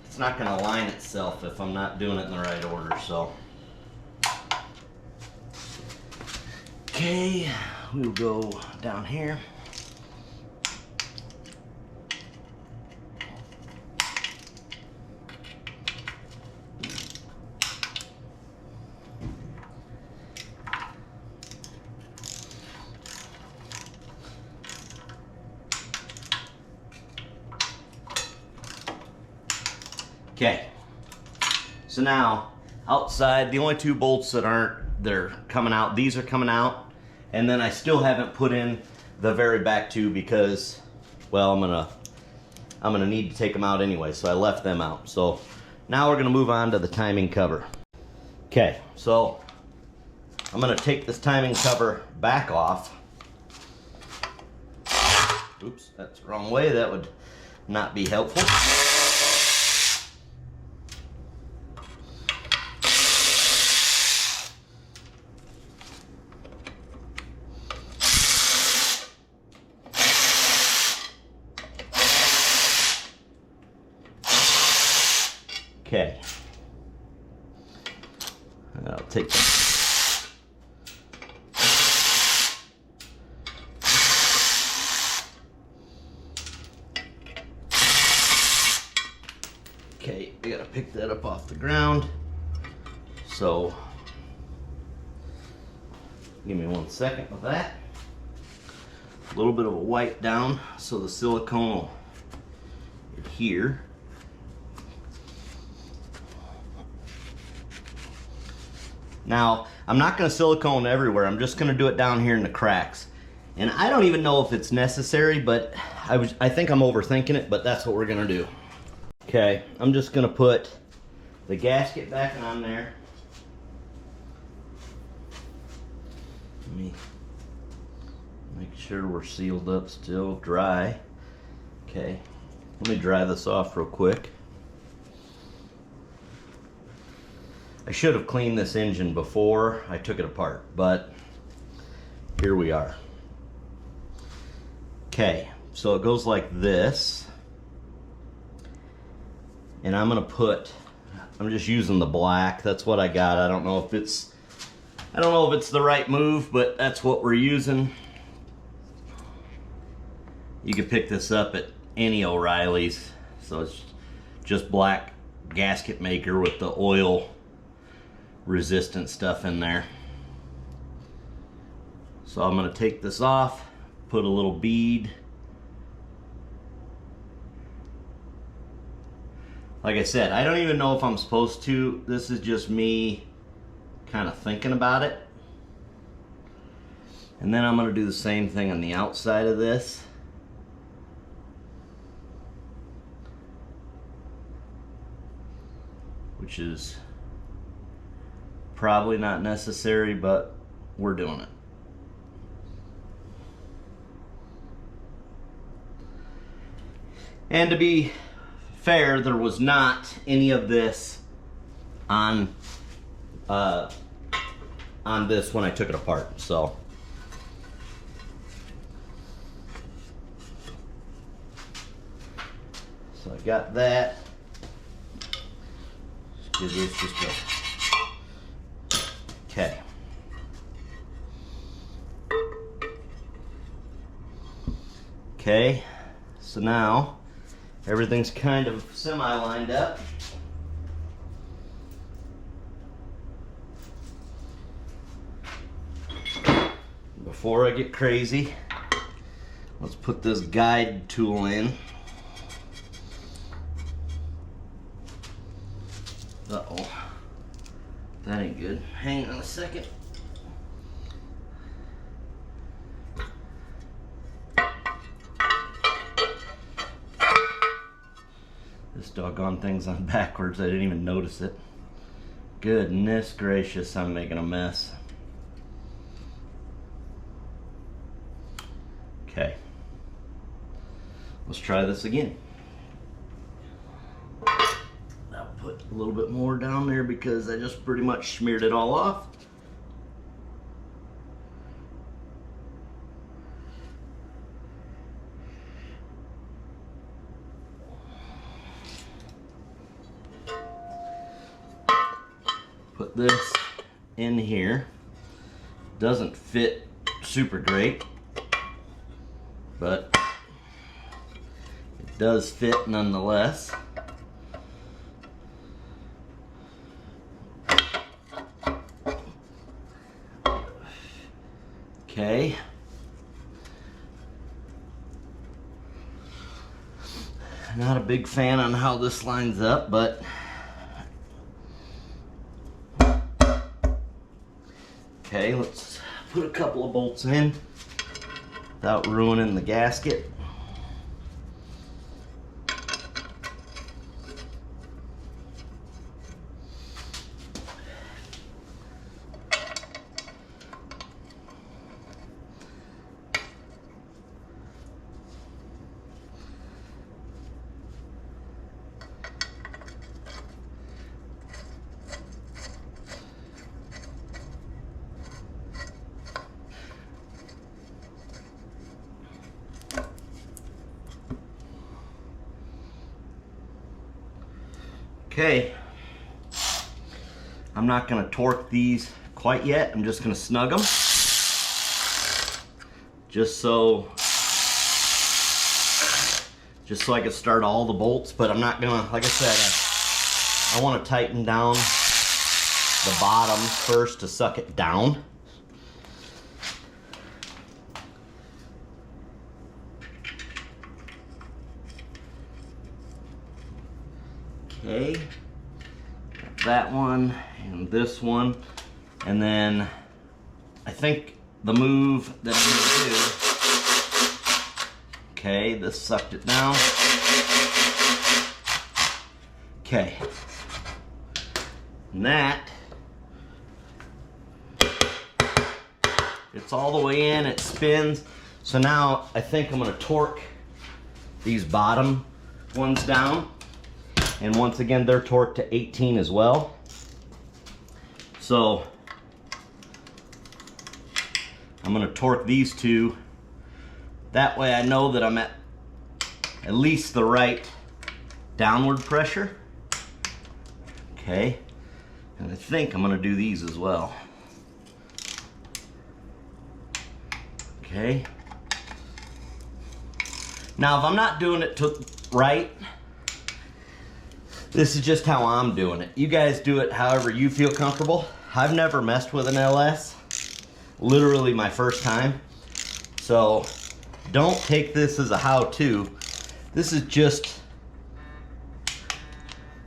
It's not gonna align itself if I'm not doing it in the right order, so. Okay, we'll go down here. Okay, so now outside, the only two bolts that they're coming out, these are coming out, and then I still haven't put in the very back two because, well, I'm gonna need to take them out anyway, so I left them out. So Now we're gonna move on to the timing cover. Okay, so I'm gonna take this timing cover back off. Oops, that's the wrong way. That would not be helpful. Okay. I'll take that. Okay, I gotta pick that up off the ground. So, give me 1 second with that. A little bit of a wipe down so the silicone will adhere. Now, I'm not going to silicone everywhere. I'm just going to do it down here in the cracks. And I don't even know if it's necessary, but I think I'm overthinking it, but that's what we're going to do. Okay, I'm just going to put the gasket back on there. Let me make sure we're sealed up still, dry. Okay, let me dry this off real quick. I should have cleaned this engine before I took it apart, but here we are. Okay, so it goes like this. And I'm just using the black. That's what I got. I don't know if it's the right move, but that's what we're using. You can pick this up at any O'Reilly's. So it's just black gasket maker with the oil resistant stuff in there. So I'm going to take this off, put a little bead. Like I said, I don't even know if I'm supposed to. This is just me kind of thinking about it. And then I'm going to do the same thing on the outside of this. Which is probably not necessary, but we're doing it. And to be fair, there was not any of this on this when I took it apart, so. So I got that. Give this just a. Okay. Okay, so now everything's kind of semi-lined up. Before I get crazy, let's put this guide tool in. Uh-oh. That ain't good. Hang on a second. This doggone thing's on backwards. I didn't even notice it. Goodness gracious, I'm making a mess. Okay. Let's try this again. Put a little bit more down there because I just pretty much smeared it all off. Put this in here. Doesn't fit super great, but it does fit nonetheless. Okay. Not a big fan on how this lines up, but okay, let's put a couple of bolts in without ruining the gasket. Okay. I'm not going to torque these quite yet. I'm just going to snug them. Just so I can start all the bolts, but I'm not going to, like I said, I want to tighten down the bottom first to suck it down. Okay, that one and this one, and then I think the move that I'm gonna do, okay, this sucked it down. Okay, and that, it's all the way in, it spins. So now I think I'm gonna torque these bottom ones down. And once again, they're torqued to 18 as well. So I'm gonna torque these two. That way I know that I'm at least the right downward pressure. Okay, and I think I'm gonna do these as well. Okay. Now if I'm not doing it right, this is just how I'm doing it. You guys do it however you feel comfortable. I've never messed with an LS. Literally my first time. So don't take this as a how-to. This is just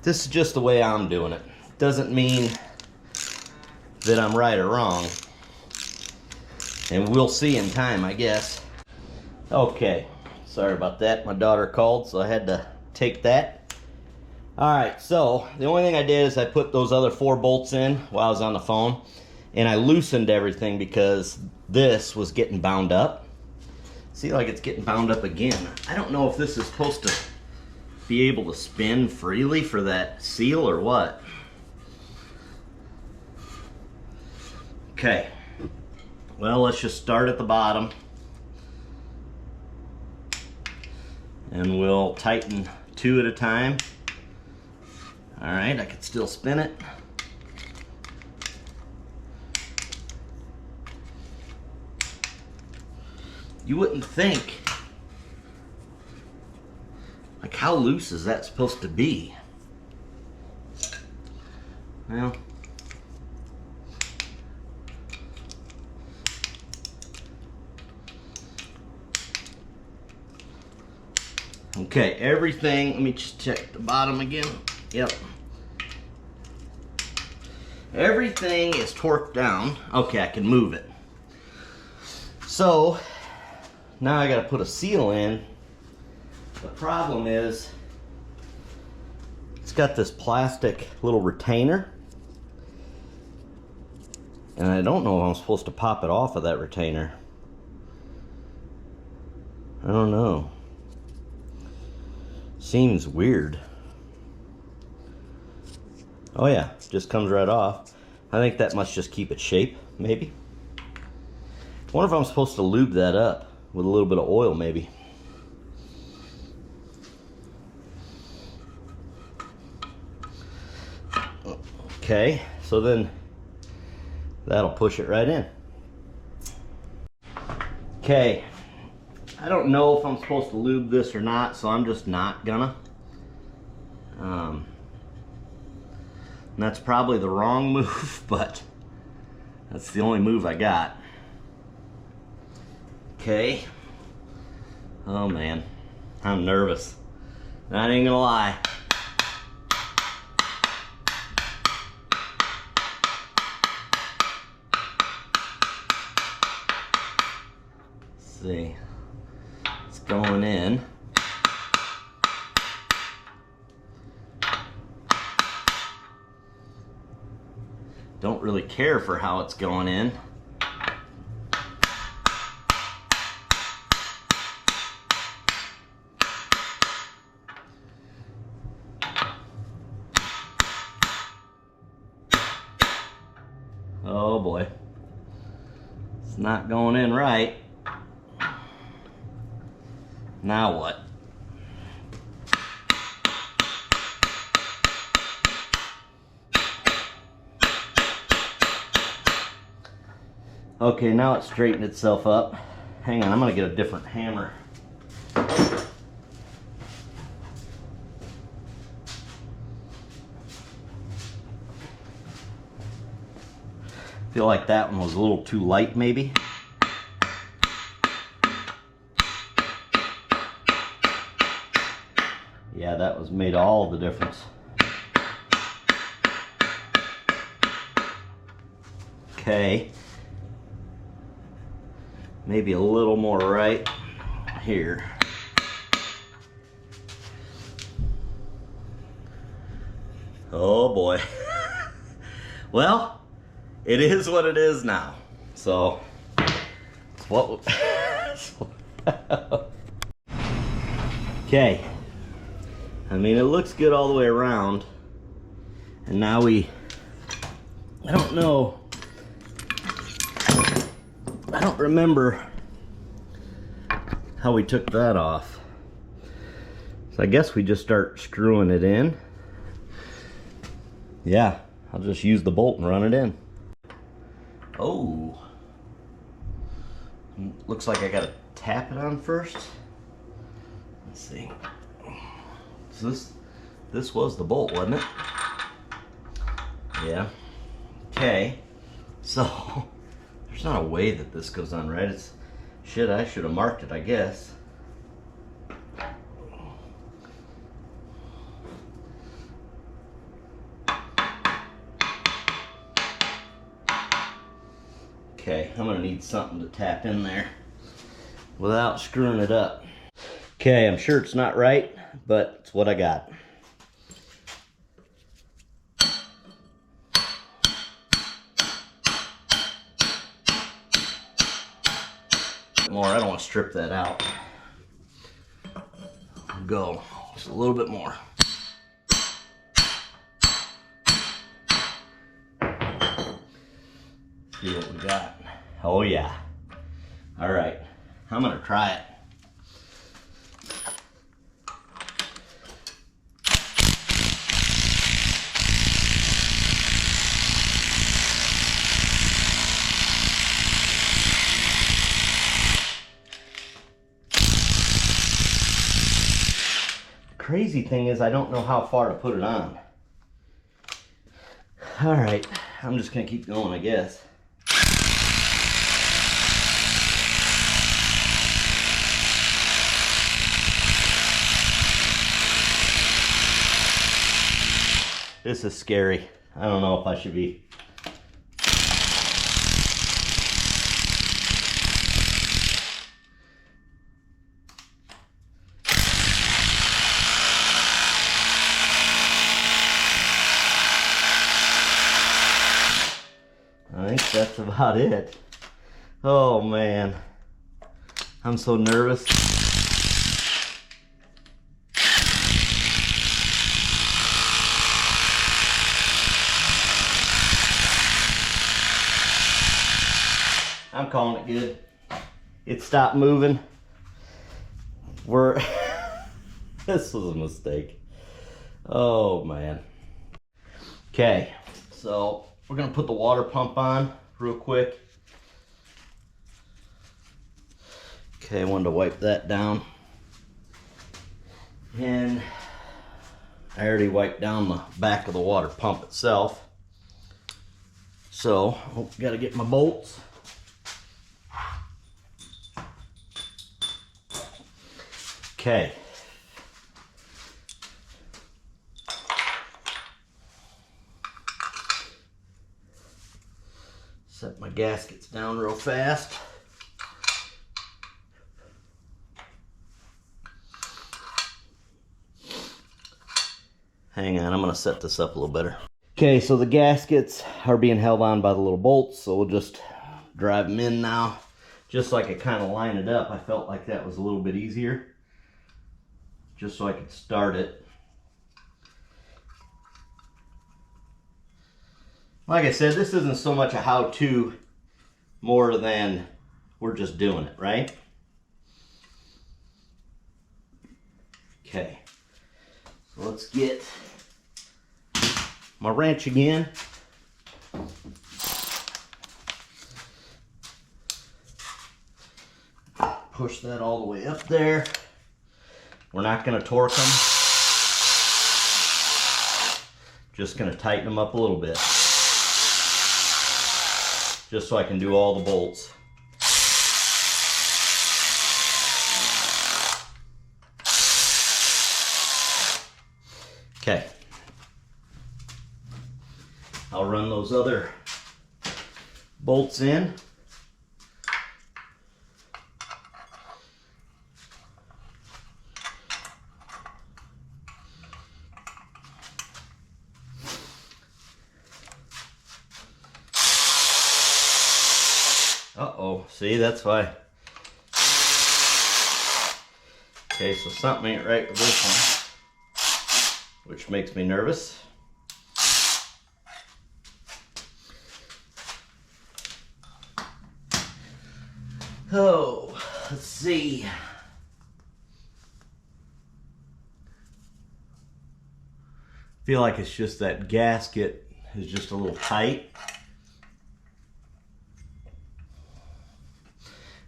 the way I'm doing it. Doesn't mean that I'm right or wrong. And we'll see in time, I guess. Okay, sorry about that. My daughter called, so I had to take that. Alright, so the only thing I did is I put those other 4 bolts in while I was on the phone, and I loosened everything because this was getting bound up. See, like it's getting bound up again. I don't know if this is supposed to be able to spin freely for that seal or what. Okay, well, let's just start at the bottom and we'll tighten 2 at a time. Alright, I can still spin it. You wouldn't think, like, how loose is that supposed to be? Well, okay, everything, let me just check the bottom again. Yep. Everything is torqued down. Okay, I can move it. So, now I gotta put a seal in. The problem is, it's got this plastic little retainer. And I don't know if I'm supposed to pop it off of that retainer. I don't know. Seems weird. Oh yeah, just comes right off. I think that must just keep its shape, maybe. I wonder if I'm supposed to lube that up with a little bit of oil, maybe. Okay, so then that'll push it right in. Okay, I don't know if I'm supposed to lube this or not, so I'm just not gonna. And that's probably the wrong move, but that's the only move I got. Okay. Oh man, I'm nervous. I ain't gonna lie. Let's see. It's going in. Don't really care for how it's going in. Oh boy. It's not going in right. Now what? Okay, now it's straightened itself up. Hang on, I'm gonna get a different hammer. Feel like that one was a little too light, maybe. Yeah, that was made all the difference. Okay. Maybe a little more right here. Oh boy. Well, it is what it is now. So, it's what. Okay. I mean, it looks good all the way around. And now I don't know. I don't remember how we took that off. So I guess we just start screwing it in. Yeah, I'll just use the bolt and run it in. Oh. Looks like I gotta tap it on first. Let's see. So this was the bolt, wasn't it? Yeah. Okay. So there's not a way that this goes on, right? It's shit, I should have marked it, I guess. Okay, I'm gonna need something to tap in there without screwing it up. Okay, I'm sure it's not right, but it's what I got. More, I don't want to strip that out. Go just a little bit more. See what we got. Oh yeah. All right, I'm gonna try it. Crazy thing is I don't know how far to put it on. All right, I'm just gonna keep going, I guess. This is scary. I don't know if I should be. I think that's about it. Oh man, I'm so nervous. I'm calling it good. It stopped moving. This was a mistake. Oh man. Okay, so we're gonna put the water pump on real quick. Okay, I wanted to wipe that down. And I already wiped down the back of the water pump itself. So, gotta get my bolts. Okay. Set my gaskets down real fast. Hang on, I'm gonna set this up a little better. Okay, so the gaskets are being held on by the little bolts, so we'll just drive them in now. Just so I could kind of line it up, I felt like that was a little bit easier. Just so I could start it. Like I said, this isn't so much a how-to, more than we're just doing it, right? Okay, so let's get my wrench again. push that all the way up there. We're not going to torque them. Just going to tighten them up a little bit. Just so I can do all the bolts. Okay. I'll run those other bolts in. Uh-oh, see, that's why. Okay, so something ain't right with this one, which makes me nervous. Oh, let's see. Feel like it's just that gasket is just a little tight.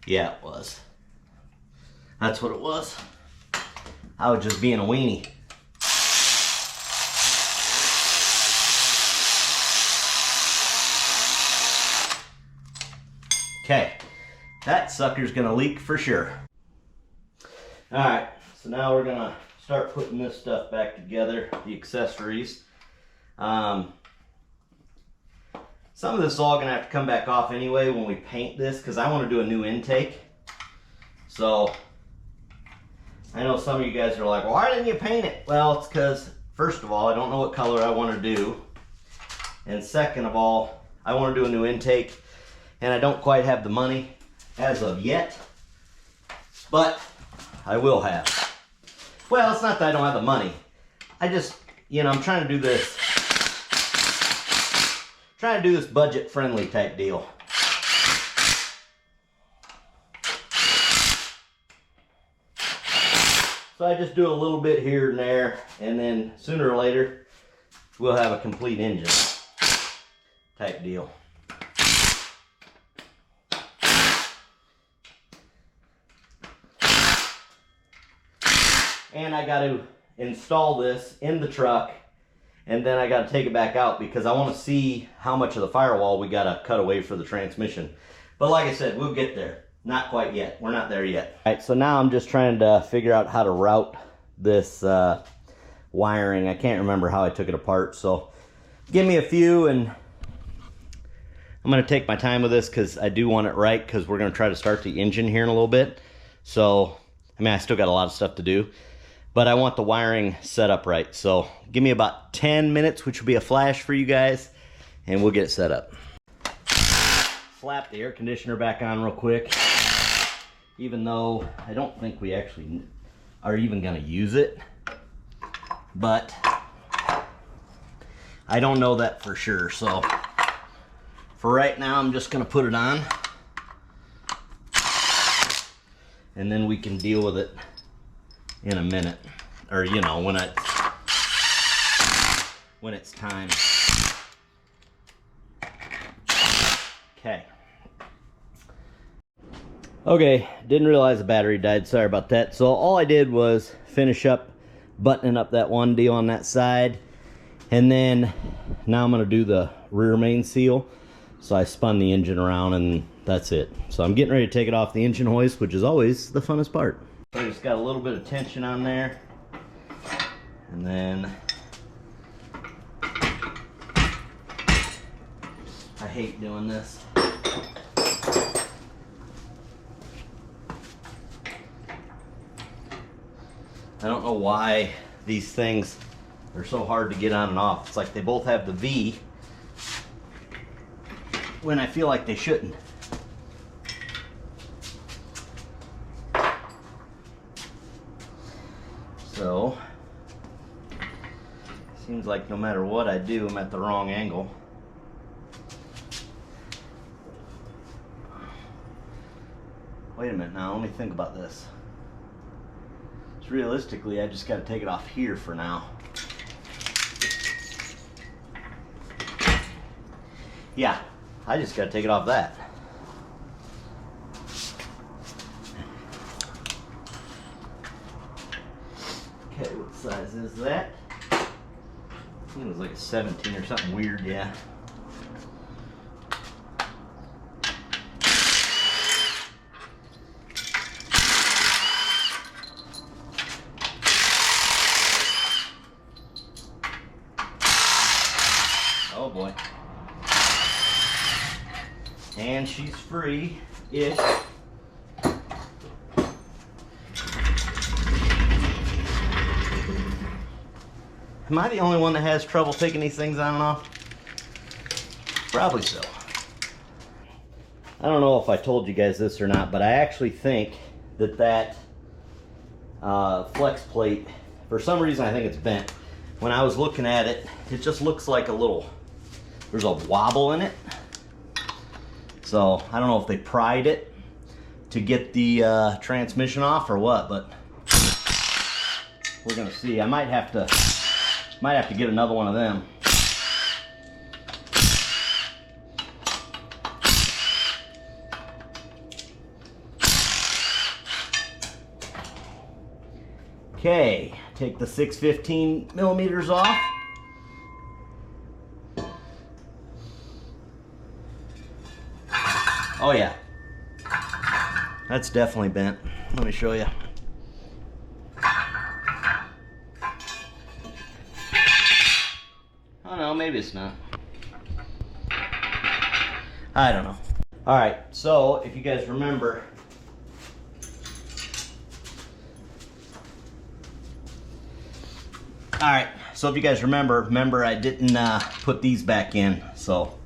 Yeah, it was. That's what it was. I was just being a weenie. Okay, that sucker's gonna leak for sure. All right, so now we're gonna start putting this stuff back together, the accessories. Some of this is all gonna have to come back off anyway when we paint this, because I want to do a new intake. So I know some of you guys are like, well, why didn't you paint it? Well, it's because, first of all, I don't know what color I want to do. And second of all, I want to do a new intake, and I don't quite have the money as of yet, but I will have. Well, it's not that I don't have the money. I just, I'm trying to do this budget friendly type deal. So I just do a little bit here and there, and then sooner or later we'll have a complete engine type deal. And I got to install this in the truck, and then I got to take it back out because I want to see how much of the firewall we got to cut away for the transmission. But like I said, we'll get there. Not quite yet. We're not there yet. All right, so now I'm just trying to figure out how to route this wiring. I can't remember how I took it apart, so give me a few, and I'm going to take my time with this because I do want it right, because we're going to try to start the engine here in a little bit. So, I still got a lot of stuff to do, but I want the wiring set up right. So give me about 10 minutes, which will be a flash for you guys, and we'll get it set up. Slap the air conditioner back on real quick, even though I don't think we actually are even going to use it, but I don't know that for sure. So for right now, I'm just going to put it on, and then we can deal with it in a minute, or when it's time. Okay, didn't realize the battery died, sorry about that. So all I did was finish up buttoning up that one deal on that side, and then now I'm going to do the rear main seal. So I spun the engine around, and that's it. So I'm getting ready to take it off the engine hoist, which is always the funnest part. I just got a little bit of tension on there, and then I hate doing this. I don't know why these things are so hard to get on and off. It's like they both have the V when I feel like they shouldn't. So, seems like no matter what I do, I'm at the wrong angle. Wait a minute now, let me think about this. So realistically, I just got to take it off here for now. Yeah, I just got to take it off that. size is that? I think it was like a 17 or something weird, yeah. Oh boy. And she's free-ish. Am I the only one that has trouble taking these things on and off? Probably so. I don't know if I told you guys this or not, but I actually think that flex plate, for some reason I think it's bent. When I was looking at it, it just looks like a little, there's a wobble in it. So I don't know if they pried it to get the transmission off or what, but we're gonna see. I might have to get another one of them. Okay, take the 615 millimeters off. Oh yeah, that's definitely bent. Let me show you. Oh no, maybe it's not. I don't know. All right, so if you guys remember, remember I didn't put these back in, so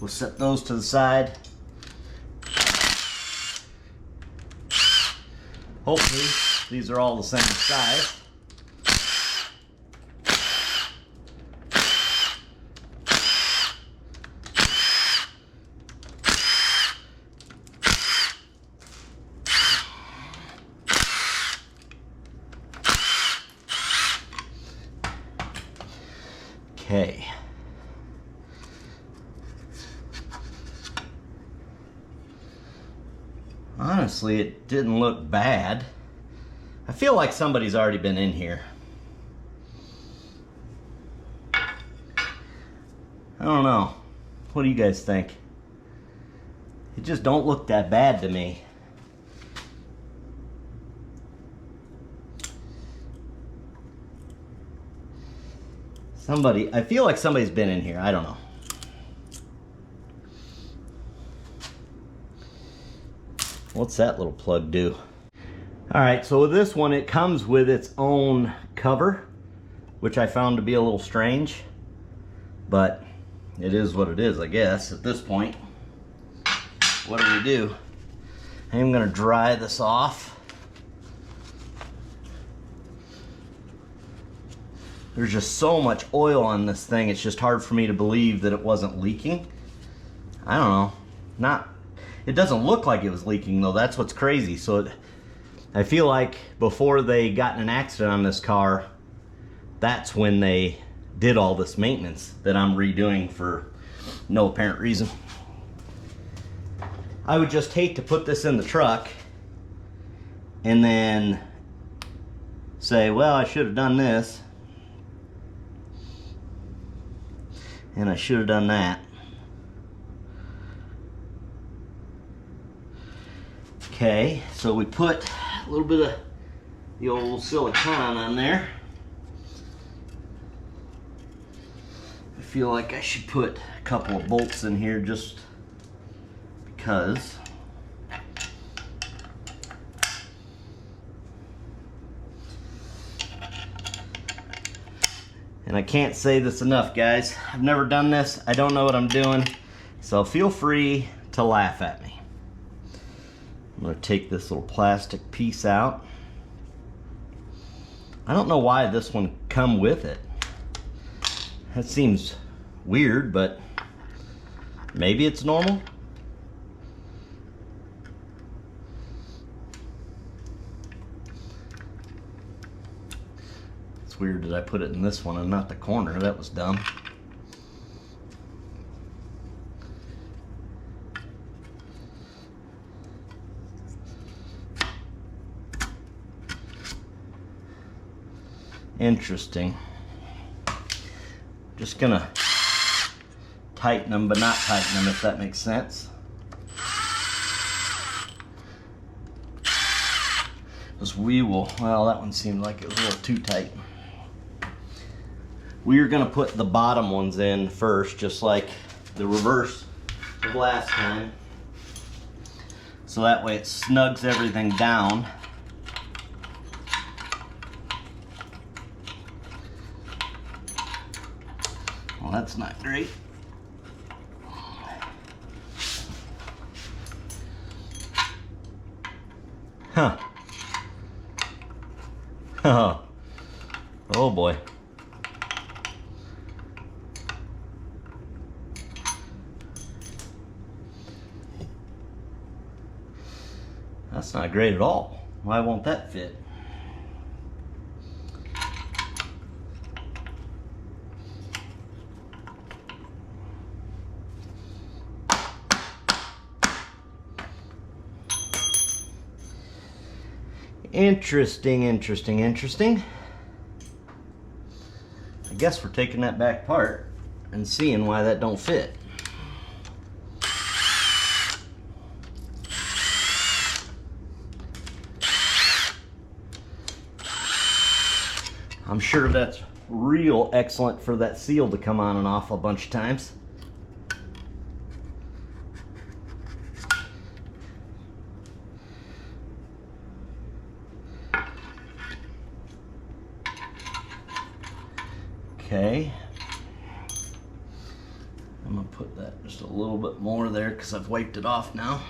we'll set those to the side. Hopefully these are all the same size. Okay. Honestly, it didn't look bad. I feel like somebody's already been in here. I don't know. What do you guys think? It just don't look that bad to me. I feel like somebody's been in here. I don't know. What's that little plug do? All right, so with this one, it comes with its own cover, which I found to be a little strange, but it is what it is, I guess, at this point. What do? I'm gonna dry this off. There's just so much oil on this thing, it's just hard for me to believe that it wasn't leaking. I don't know. It doesn't look like it was leaking though, that's what's crazy. So I feel like before they got in an accident on this car, that's when they did all this maintenance that I'm redoing for no apparent reason. I would just hate to put this in the truck and then say, well, I should have done this. And I should have done that. Okay, so we put a little bit of the old silicone on there. I feel like I should put a couple of bolts in here just because. And I can't say this enough, guys. I've never done this. I don't know what I'm doing. So feel free to laugh at me. I'm going to take this little plastic piece out. I don't know why this one come with it. That seems weird, but maybe it's normal. It's weird that I put it in this one and not the corner. That was dumb. Interesting. Just gonna tighten them, but not tighten them, if that makes sense. Because we will, well, that one seemed like it was a little too tight. We are gonna put the bottom ones in first, just like the reverse of last time. So that way it snugs everything down. Well, that's not great. Huh. Oh boy. That's not great at all. Why won't that fit? Interesting, interesting, interesting. I guess we're taking that back apart and seeing why that don't fit. I'm sure that's real excellent for that seal to come on and off a bunch of times. Okay. I'm gonna put that just a little bit more there because I've wiped it off now.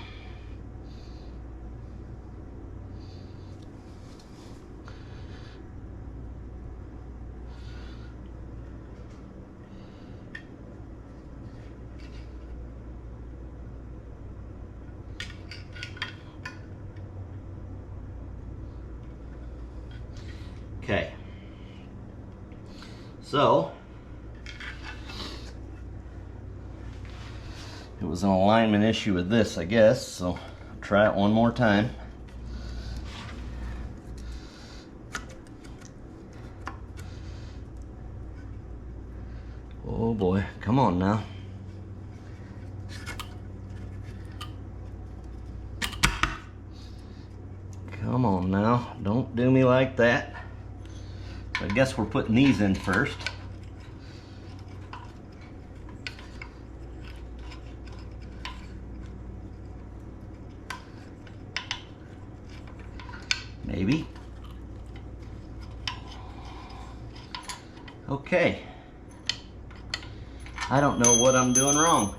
Okay, so it was an alignment issue with this, I guess, so I'll try it one more time. Oh boy, come on now. Come on now, don't do me like that. I guess we're putting these in first. Maybe. Okay. I don't know what I'm doing wrong.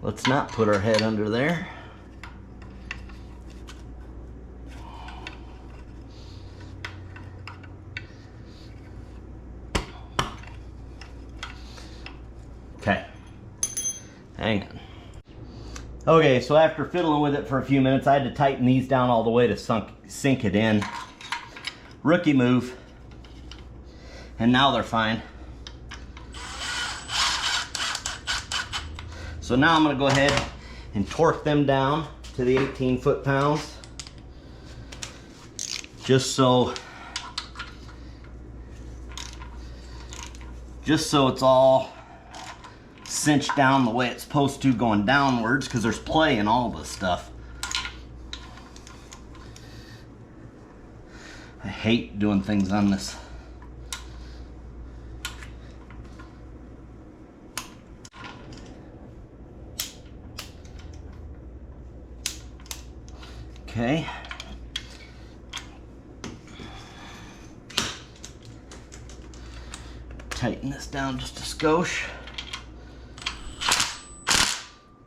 Let's not put our head under there. Okay, hang on. Okay, so after fiddling with it for a few minutes, I had to tighten these down all the way to sink it in. Rookie move. And now they're fine. So now I'm gonna go ahead and torque them down to the 18 foot-pounds. Just so it's all cinched down the way it's supposed to going downwards, because there's play in all this stuff. I hate doing things on this. Okay. Tighten this down just a skosh.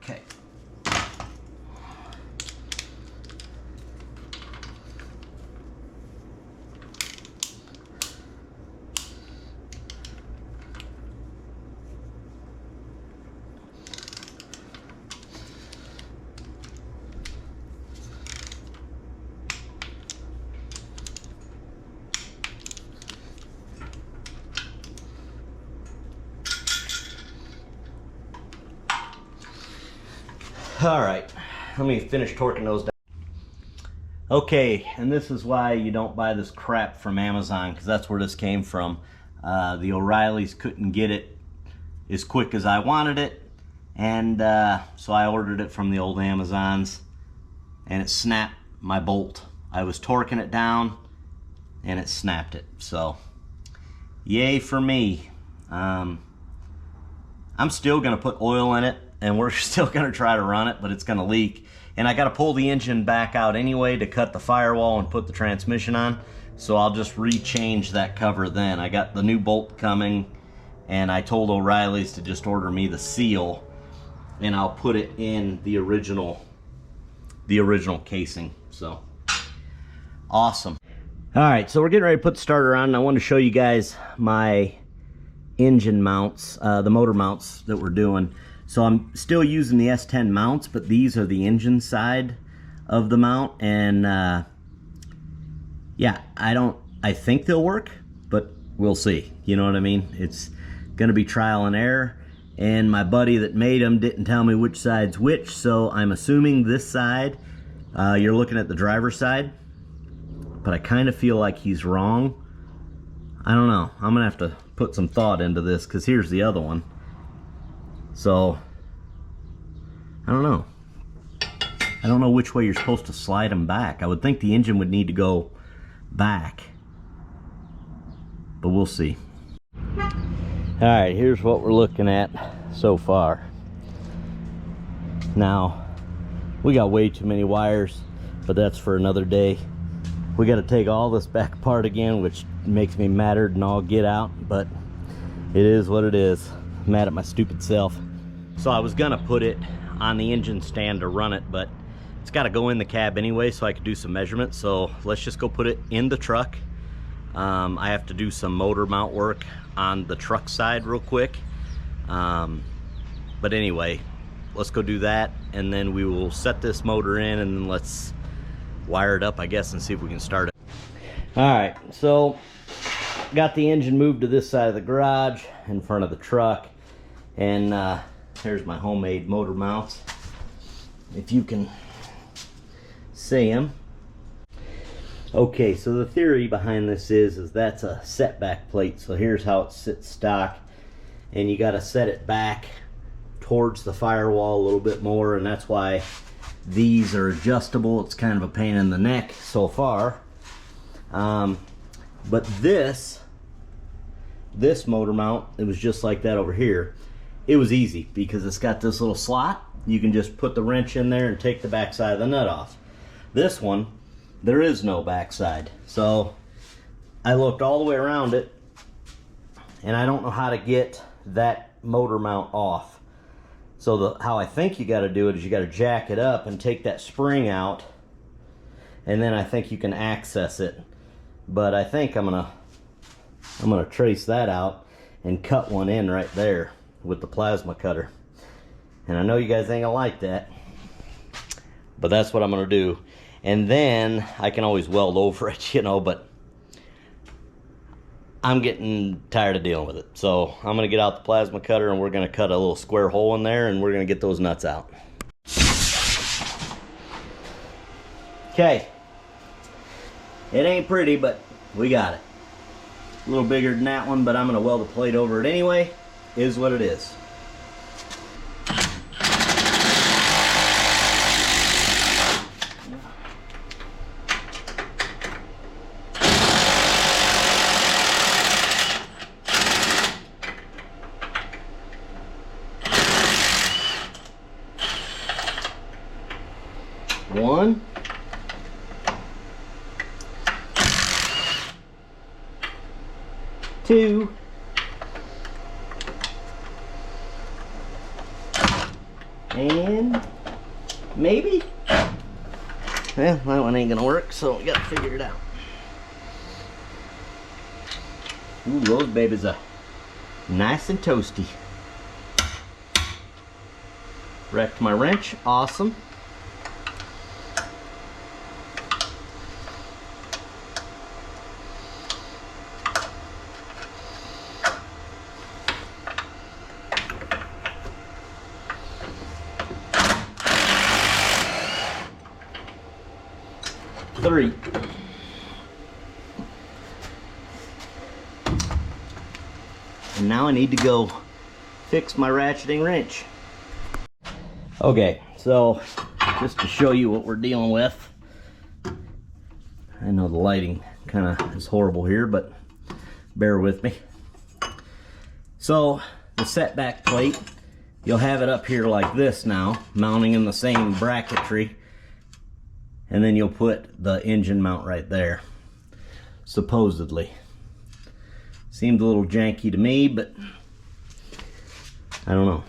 Okay. All right, let me finish torquing those down. Okay, and this is why you don't buy this crap from Amazon, because that's where this came from. The O'Reillys couldn't get it as quick as I wanted it, and so I ordered it from the old Amazons, and it snapped my bolt. I was torquing it down, and it snapped it. So, yay for me. I'm still going to put oil in it, and we're still going to try to run it, but it's going to leak. And I got to pull the engine back out anyway to cut the firewall and put the transmission on. So I'll just rechange that cover then. I got the new bolt coming, and I told O'Reilly's to just order me the seal, and I'll put it in the original casing. So awesome. All right, so we're getting ready to put the starter on, and I want to show you guys my engine mounts, the motor mounts that we're doing. So I'm still using the S10 mounts, but these are the engine side of the mount, and yeah, I think they'll work, but we'll see. You know what I mean? It's gonna be trial and error, and my buddy that made them didn't tell me which side's which, so I'm assuming this side, you're looking at the driver's side, but I kind of feel like he's wrong. I don't know. I'm gonna have to put some thought into this, because here's the other one. So, I don't know. I don't know which way you're supposed to slide them back. I would think the engine would need to go back, but we'll see. Alright, here's what we're looking at so far. Now, we got way too many wires, but that's for another day. We got to take all this back apart again, which makes me madder than all get out, but it is what it is. I'm mad at my stupid self. So I was gonna put it on the engine stand to run it, but it's got to go in the cab anyway, so I could do some measurements. So let's just go put it in the truck. I have to do some motor mount work on the truck side real quick, but anyway, let's go do that, and then we will set this motor in, and then let's wire it up, I guess, and see if we can start it. All right, so got the engine moved to this side of the garage in front of the truck, and here's my homemade motor mounts, if you can see them. Okay, so the theory behind this is that's a setback plate. So here's how it sits stock, and you got to set it back towards the firewall a little bit more, and that's why these are adjustable. It's kind of a pain in the neck so far, but this motor mount, it was just like that over here. It was easy because it's got this little slot. You can just put the wrench in there and take the back side of the nut off. This one, there is no backside. So I looked all the way around it, and I don't know how to get that motor mount off. So how I think you got to do it is you got to jack it up and take that spring out, and then I think you can access it. But I think I'm gonna trace that out and cut one in right there with the plasma cutter. And I know you guys ain't gonna like that, but that's what I'm gonna do. And then I can always weld over it, you know, but I'm getting tired of dealing with it. So I'm gonna get out the plasma cutter, and we're gonna cut a little square hole in there, and we're gonna get those nuts out. Okay. It ain't pretty, but we got it. A little bigger than that one, but I'm gonna weld a plate over it anyway. Is what it is. One. Two. And maybe. Well, that one ain't gonna work, so we gotta figure it out. Ooh, those babies are nice and toasty. Wrecked my wrench, awesome. 3. And now I need to go fix my ratcheting wrench. Okay, so just to show you what we're dealing with. I know the lighting kind of is horrible here, but bear with me. So the setback plate, you'll have it up here like this now, mounting in the same bracketry, and then you'll put the engine mount right there, supposedly. Seemed a little janky to me, but I don't know.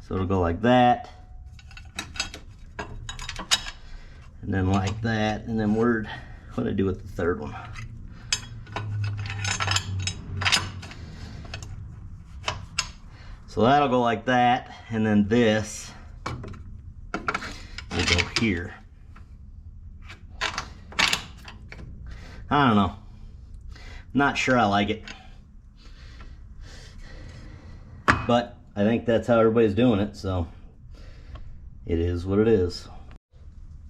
So it'll go like that, and then like that, and then what do I do with the third one? So that'll go like that, and then this will go here. I don't know. Not sure I like it. But I think that's how everybody's doing it, so it is what it is.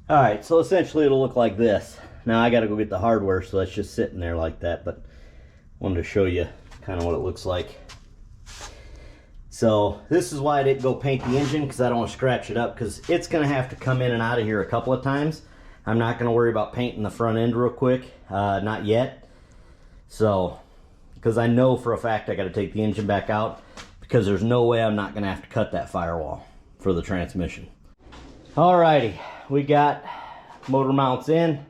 Alright, so essentially it'll look like this. Now I gotta go get the hardware, so that's just sitting there like that, but wanted to show you kind of what it looks like. So this is why I didn't go paint the engine, because I don't want to scratch it up, because it's going to have to come in and out of here a couple of times. I'm not going to worry about painting the front end real quick, not yet. So, because I know for a fact I got to take the engine back out, because there's no way I'm not going to have to cut that firewall for the transmission. Alrighty, we got motor mounts in.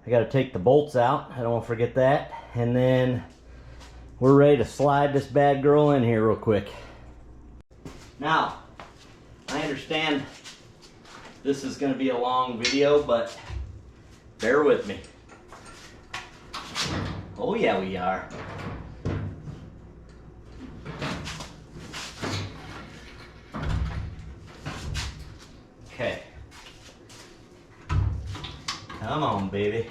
I got to take the bolts out, I don't want to forget that. And then we're ready to slide this bad girl in here real quick. Now, I understand this is going to be a long video, but bear with me. Oh yeah, we are. Okay. Come on, baby.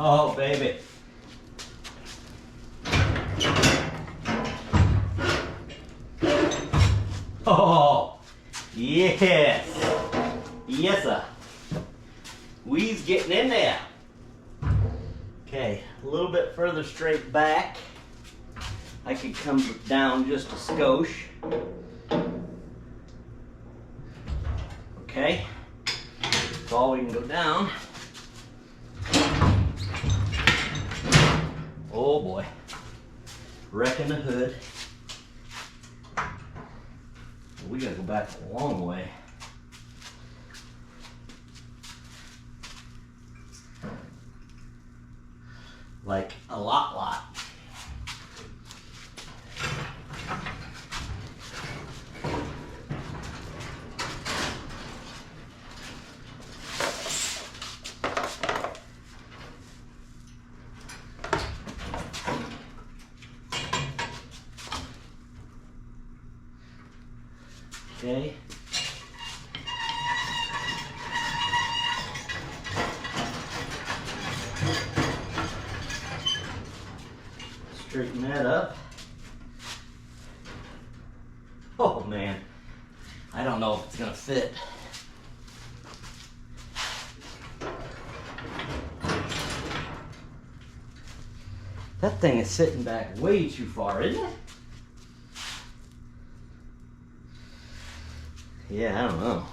Oh, baby. Oh, yes. Yes, sir. We's getting in there. Okay, a little bit further straight back. I could come down just a skosh. Okay, that's all we can go down. Oh boy, wrecking the hood. We gotta go back a long way. Like a lot. Okay. Straighten that up. Oh man, I don't know if it's gonna fit. That thing is sitting back way too far, isn't it? Yeah, I don't know.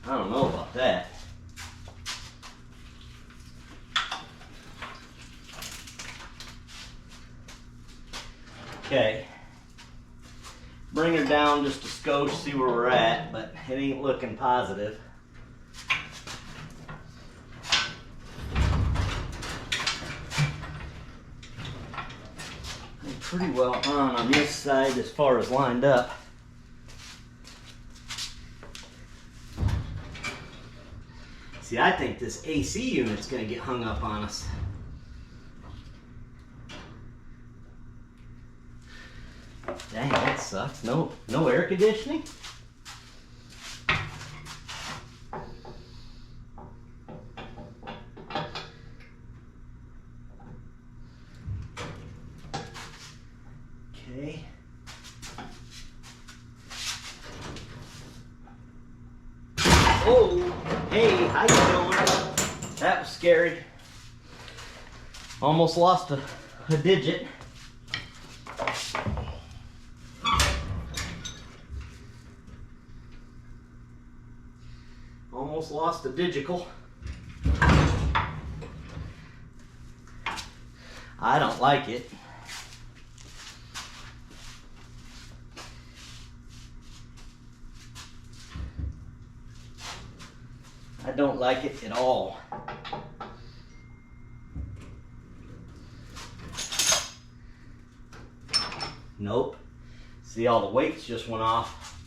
I don't know about that. Okay. Bring her down just a skosh, see where we're at, but it ain't looking positive. I'm pretty well on this side as far as lined up. See, I think this AC unit's gonna get hung up on us. Dang, that sucks. No air conditioning? That was scary. Almost lost a digit. Almost lost a digital. I don't like it. I don't like it at all. Nope. See, all the weights just went off,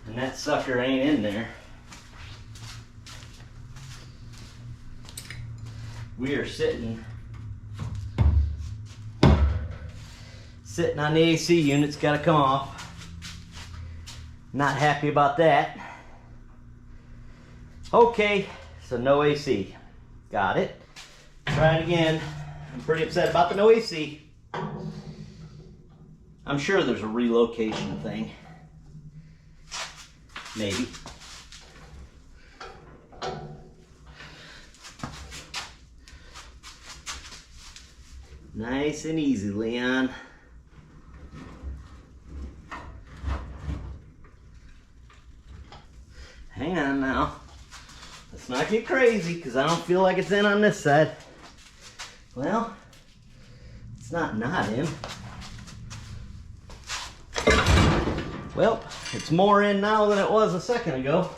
and that sucker ain't in there. We are sitting on the AC unit's got to come off. Not happy about that. Okay, so no AC. Got it. Try it again. I'm pretty upset about the no AC. I'm sure there's a relocation thing. Maybe. Nice and easy, Leon. Hang on now. Let's not get crazy, because I don't feel like it's in on this side. Well, it's not in. Well, it's more in now than it was a second ago.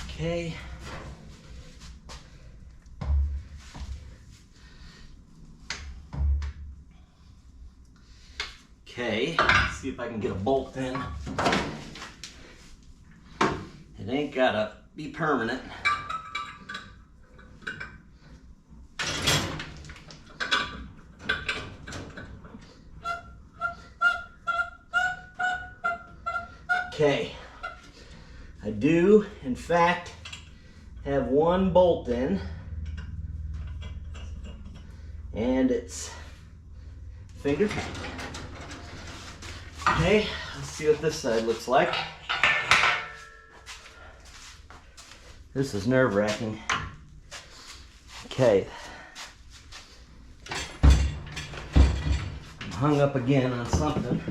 Okay. Okay, let's see if I can get a bolt in. It ain't gotta be permanent. Okay, I do, in fact, have one bolt in, and it's finger tight. Okay, let's see what this side looks like. This is nerve-wracking. Okay. I'm hung up again on something.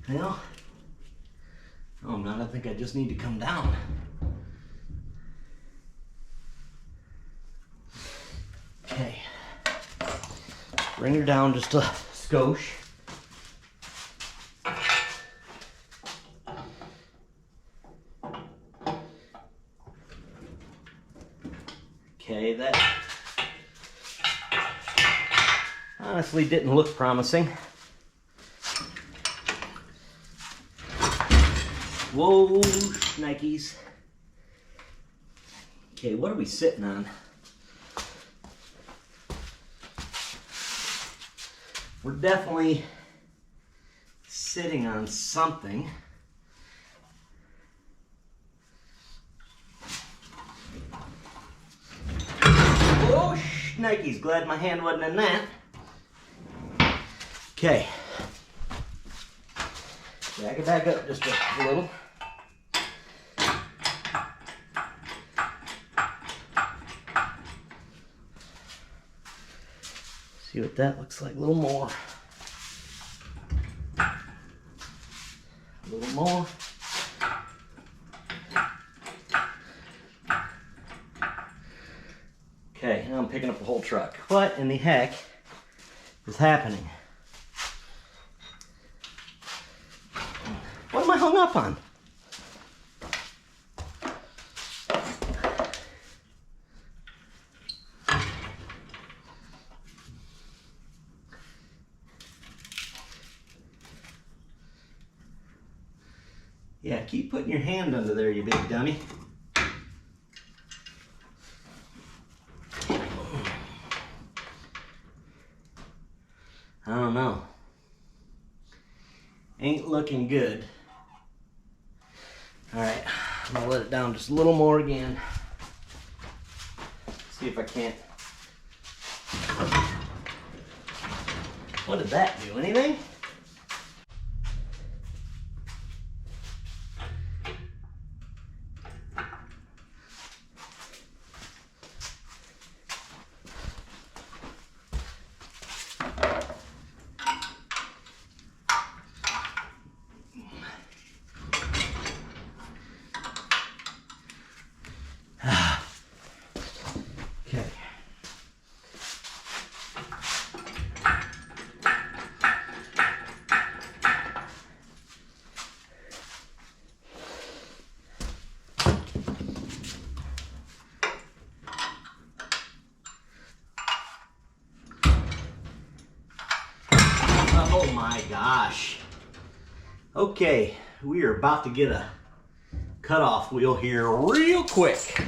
Well, no, I'm not. I think I just need to come down. Okay. Bring her down just a skosh. Okay, that honestly didn't look promising. Whoa, Nikes. Okay, what are we sitting on? We're definitely sitting on something. Oh, Nikes, glad my hand wasn't in that. Okay. Back it back up just a little. See what that looks like. A little more. A little more. Okay, now I'm picking up the whole truck. What in the heck is happening? What am I hung up on? Yeah, keep putting your hand under there, you big dummy. I don't know. Ain't looking good. Alright, I'm gonna let it down just a little more again. See if I can't. What did that do? Anything? Okay, we are about to get a cutoff wheel here real quick,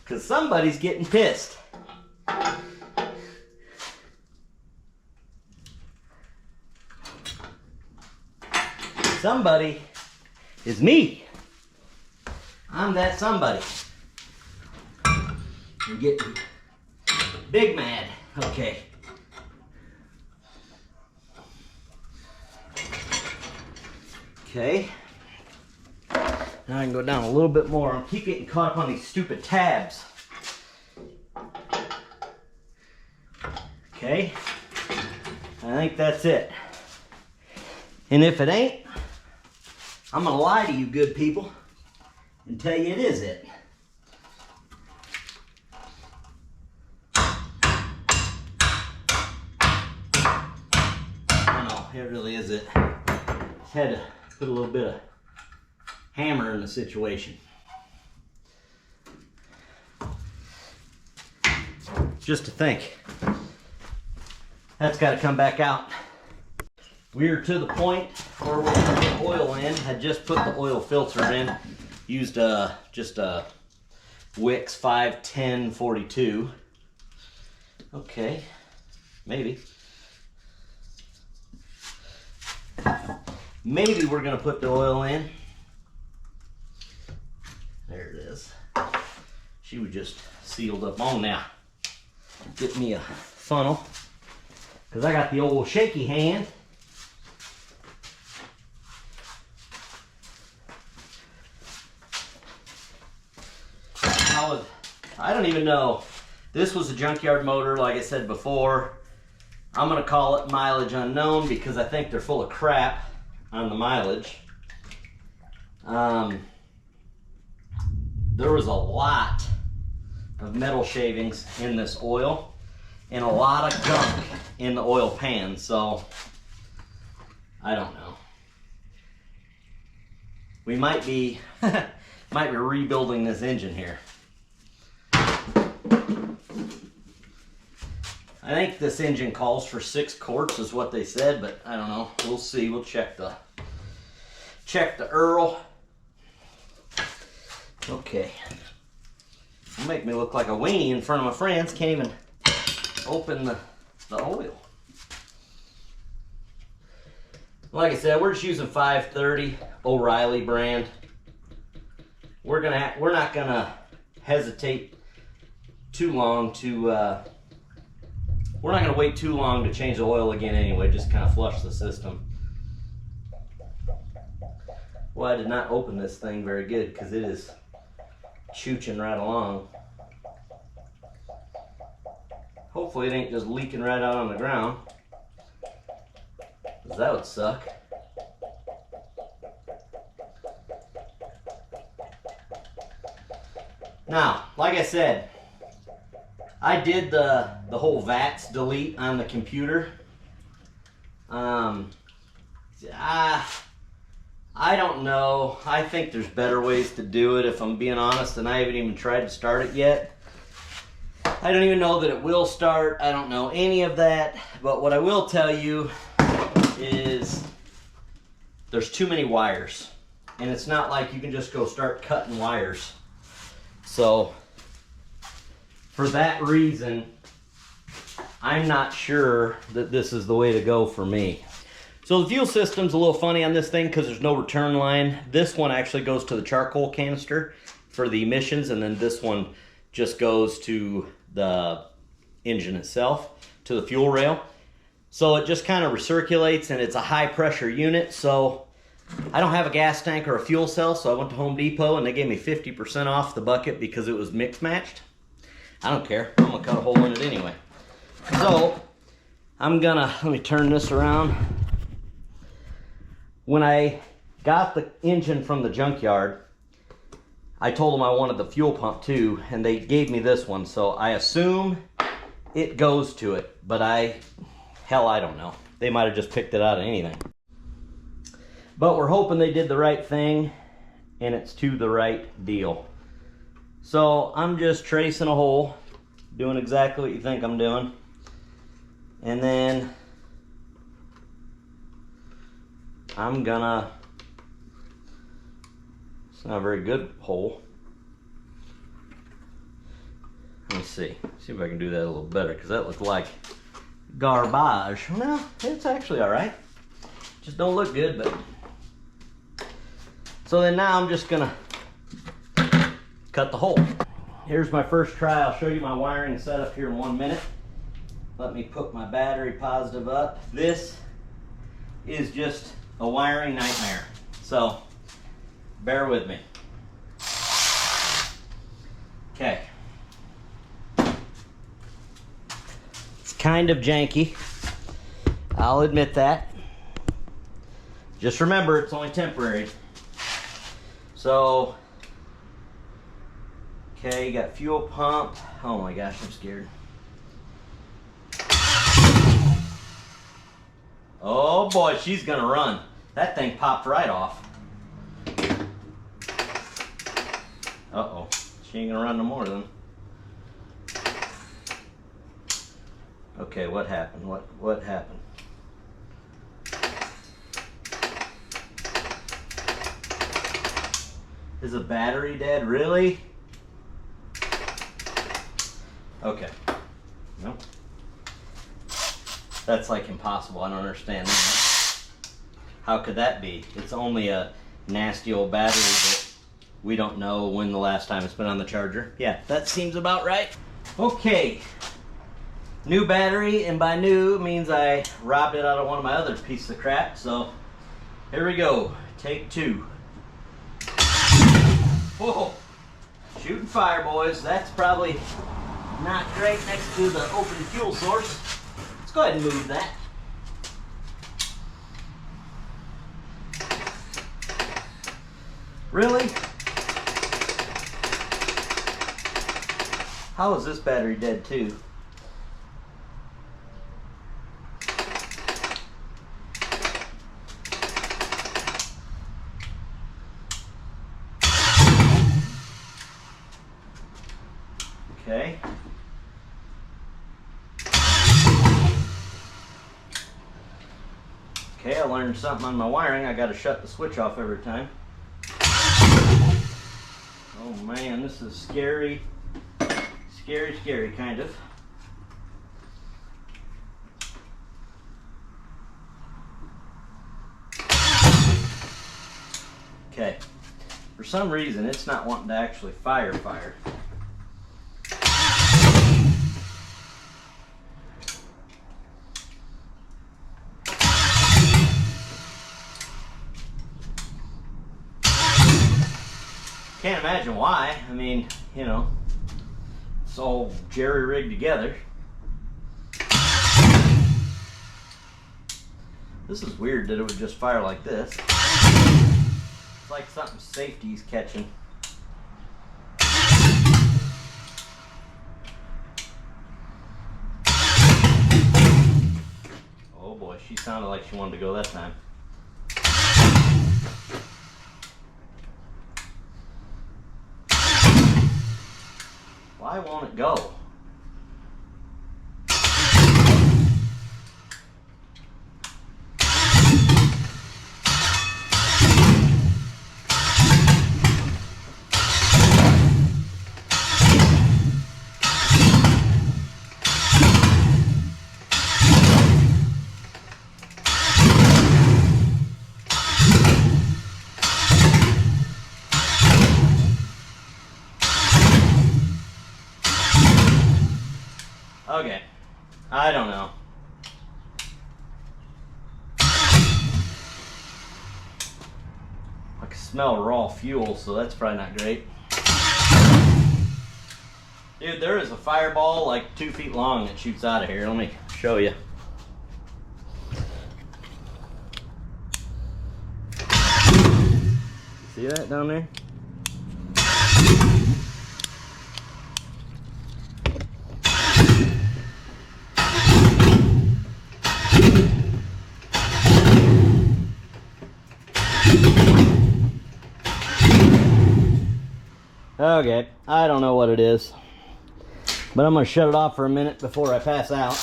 because somebody's getting pissed. Somebody is me. I'm that somebody. I'm getting big mad. Okay. Okay. Now I can go down a little bit more. I keep getting caught up on these stupid tabs. Okay. I think that's it. And if it ain't, I'm gonna lie to you good people and tell you it is it. Oh no, it really is it. Just had to put a little bit of hammer in the situation. Just to think. That's got to come back out. We're to the point where we're going to put oil in. I just put the oil filter in. Used just a Wix 51042. Okay, maybe. Maybe we're going to put the oil in. There it is. She was just sealed up on now. Get me a funnel, because I got the old shaky hand. I don't even know. This was a junkyard motor, like I said before. I'm going to call it mileage unknown because I think they're full of crap on the mileage. There was a lot of metal shavings in this oil and a lot of gunk in the oil pan, so I don't know. We might be rebuilding this engine here. I think this engine calls for 6 quarts is what they said, but I don't know. We'll see. We'll check the Earl. Okay. It'll make me look like a weenie in front of my friends. Can't even open the oil. Like I said, we're just using 530 O'Reilly brand. We're not gonna hesitate too long to we're not going to wait too long to change the oil again anyway, just kind of flush the system. Well, I did not open this thing very good because it is chooching right along. Hopefully it ain't just leaking right out on the ground, because that would suck. Now, like I said, I did the whole VATS delete on the computer. I don't know. I think there's better ways to do it, if I'm being honest, and I haven't even tried to start it yet. I don't even know that it will start. I don't know any of that. But what I will tell you is there's too many wires. And it's not like you can just go start cutting wires. So for that reason, I'm not sure that this is the way to go for me. So the fuel system's a little funny on this thing because there's no return line. This one actually goes to the charcoal canister for the emissions, and then this one just goes to the engine itself, to the fuel rail. So it just kind of recirculates, and it's a high pressure unit. So I don't have a gas tank or a fuel cell, so I went to Home Depot and they gave me 50% off the bucket because it was mix matched. I don't care. I'm gonna cut a hole in it anyway. So let me turn this around. When I got the engine from the junkyard, I told them I wanted the fuel pump too, and they gave me this one. So I assume it goes to it, but I don't know. They might have just picked it out of anything. But we're hoping they did the right thing and it's to the right deal. So I'm just tracing a hole, doing exactly what you think I'm doing. And then I'm gonna, it's not a very good hole. Let me see if I can do that a little better, because that looked like garbage. No, it's actually all right. Just don't look good, but. So then now I'm just gonna cut the hole. Here's my first try. I'll show you my wiring setup here in 1 minute. Let me put my battery positive up. This is just a wiring nightmare, so bear with me. Okay. It's kind of janky, I'll admit that. Just remember, it's only temporary. So, okay, you got fuel pump. Oh my gosh, I'm scared. Oh boy, she's gonna run. That thing popped right off. Uh-oh, she ain't gonna run no more then. Okay, what happened? What happened? Is the battery dead? Really? Okay. Nope. That's like impossible. I don't understand that. How could that be? It's only a nasty old battery that we don't know when the last time it's been on the charger. Yeah, that seems about right. Okay. New battery, and by new means I robbed it out of one of my other pieces of crap. So here we go. Take two. Whoa. Shooting fire, boys. That's probably not great next to the open fuel source. Let's go ahead and move that. Really? How is this battery dead too? Okay. Okay, I learned something on my wiring. I got to shut the switch off every time. Oh man, this is scary. Scary, scary, kind of. Okay. For some reason, it's not wanting to actually fire. Can't imagine why. I mean, you know, it's all jerry-rigged together. This is weird that it would just fire like this. It's like something safety's catching. Oh boy, she sounded like she wanted to go that time. Why won't it go? Okay, I don't know. I can smell raw fuel, so that's probably not great. Dude, there is a fireball like 2 feet long that shoots out of here. Let me show you. See that down there? Okay, I don't know what it is, but I'm going to shut it off for a minute before I pass out.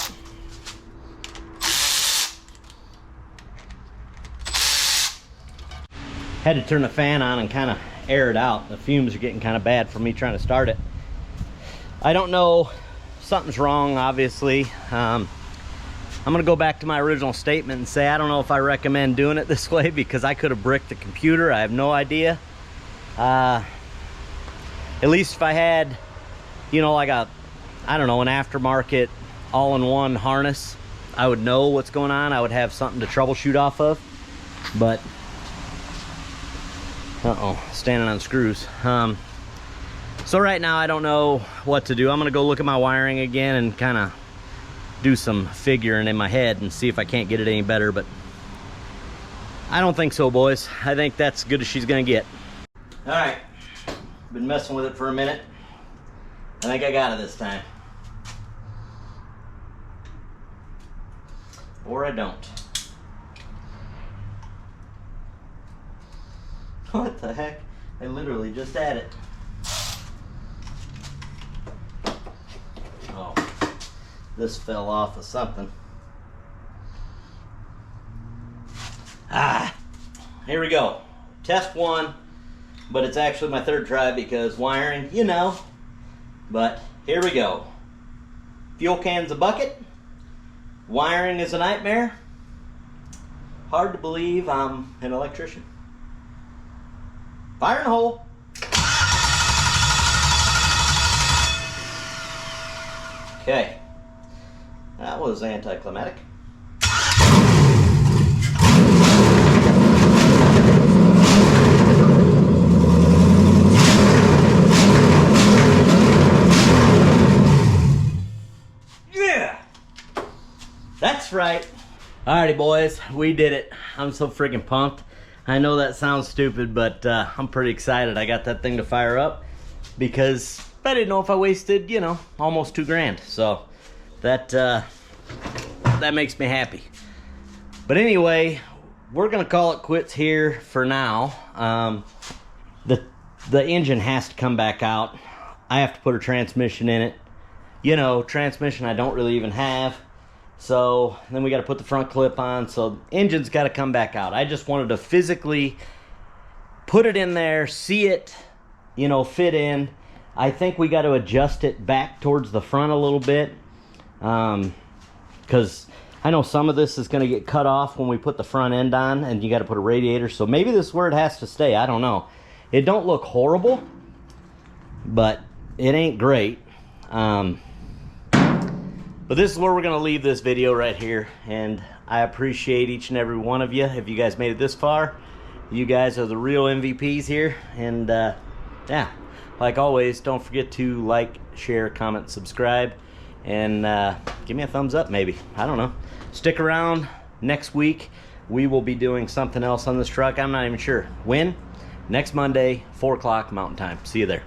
Had to turn the fan on and kind of air it out. The fumes are getting kind of bad for me trying to start it. I don't know, something's wrong, obviously. I'm gonna go back to my original statement and say I don't know if I recommend doing it this way, because I could have bricked the computer. I have no idea. At least if I had, you know, like a, I don't know, an aftermarket all-in-one harness, I would know what's going on. I would have something to troubleshoot off of. But standing on screws. So right now I don't know what to do. I'm gonna go look at my wiring again and kind of do some figuring in my head and see if I can't get it any better, but I don't think so, boys. I think that's as good as she's gonna get. All right, been messing with it for a minute. I think I got it this time. Or I don't. What the heck? I literally just had it. Oh, this fell off of something. Here we go. Test one, but it's actually my third try because wiring, you know. But here we go. Fuel can's a bucket. Wiring is a nightmare. Hard to believe I'm an electrician. Fire in the hole. Okay. That was anticlimactic. Yeah! That's right. Alrighty, boys, we did it. I'm so freaking pumped. I know that sounds stupid, but I'm pretty excited. I got that thing to fire up because I didn't know if I wasted, you know, almost $2,000. So that makes me happy. But anyway, we're gonna call it quits here for now. The engine has to come back out. I have to put a transmission in it. You know, transmission I don't really even have. So then we got to put the front clip on. So engine's got to come back out. I just wanted to physically put it in there, see it, you know, fit in. I think we got to adjust it back towards the front a little bit, because I know some of this is going to get cut off when we put the front end on, and you got to put a radiator. So maybe this is where it has to stay. I don't know. It don't look horrible, but it ain't great. But this is where we're going to leave this video right here, and I appreciate each and every one of you. If you guys made it this far, you guys are the real MVPs here. And yeah, like always, don't forget to like, share, comment, subscribe, and give me a thumbs up maybe. I don't know. Stick around. Next week we will be doing something else on this truck. I'm not even sure when. Next Monday, 4 o'clock Mountain Time. See you there.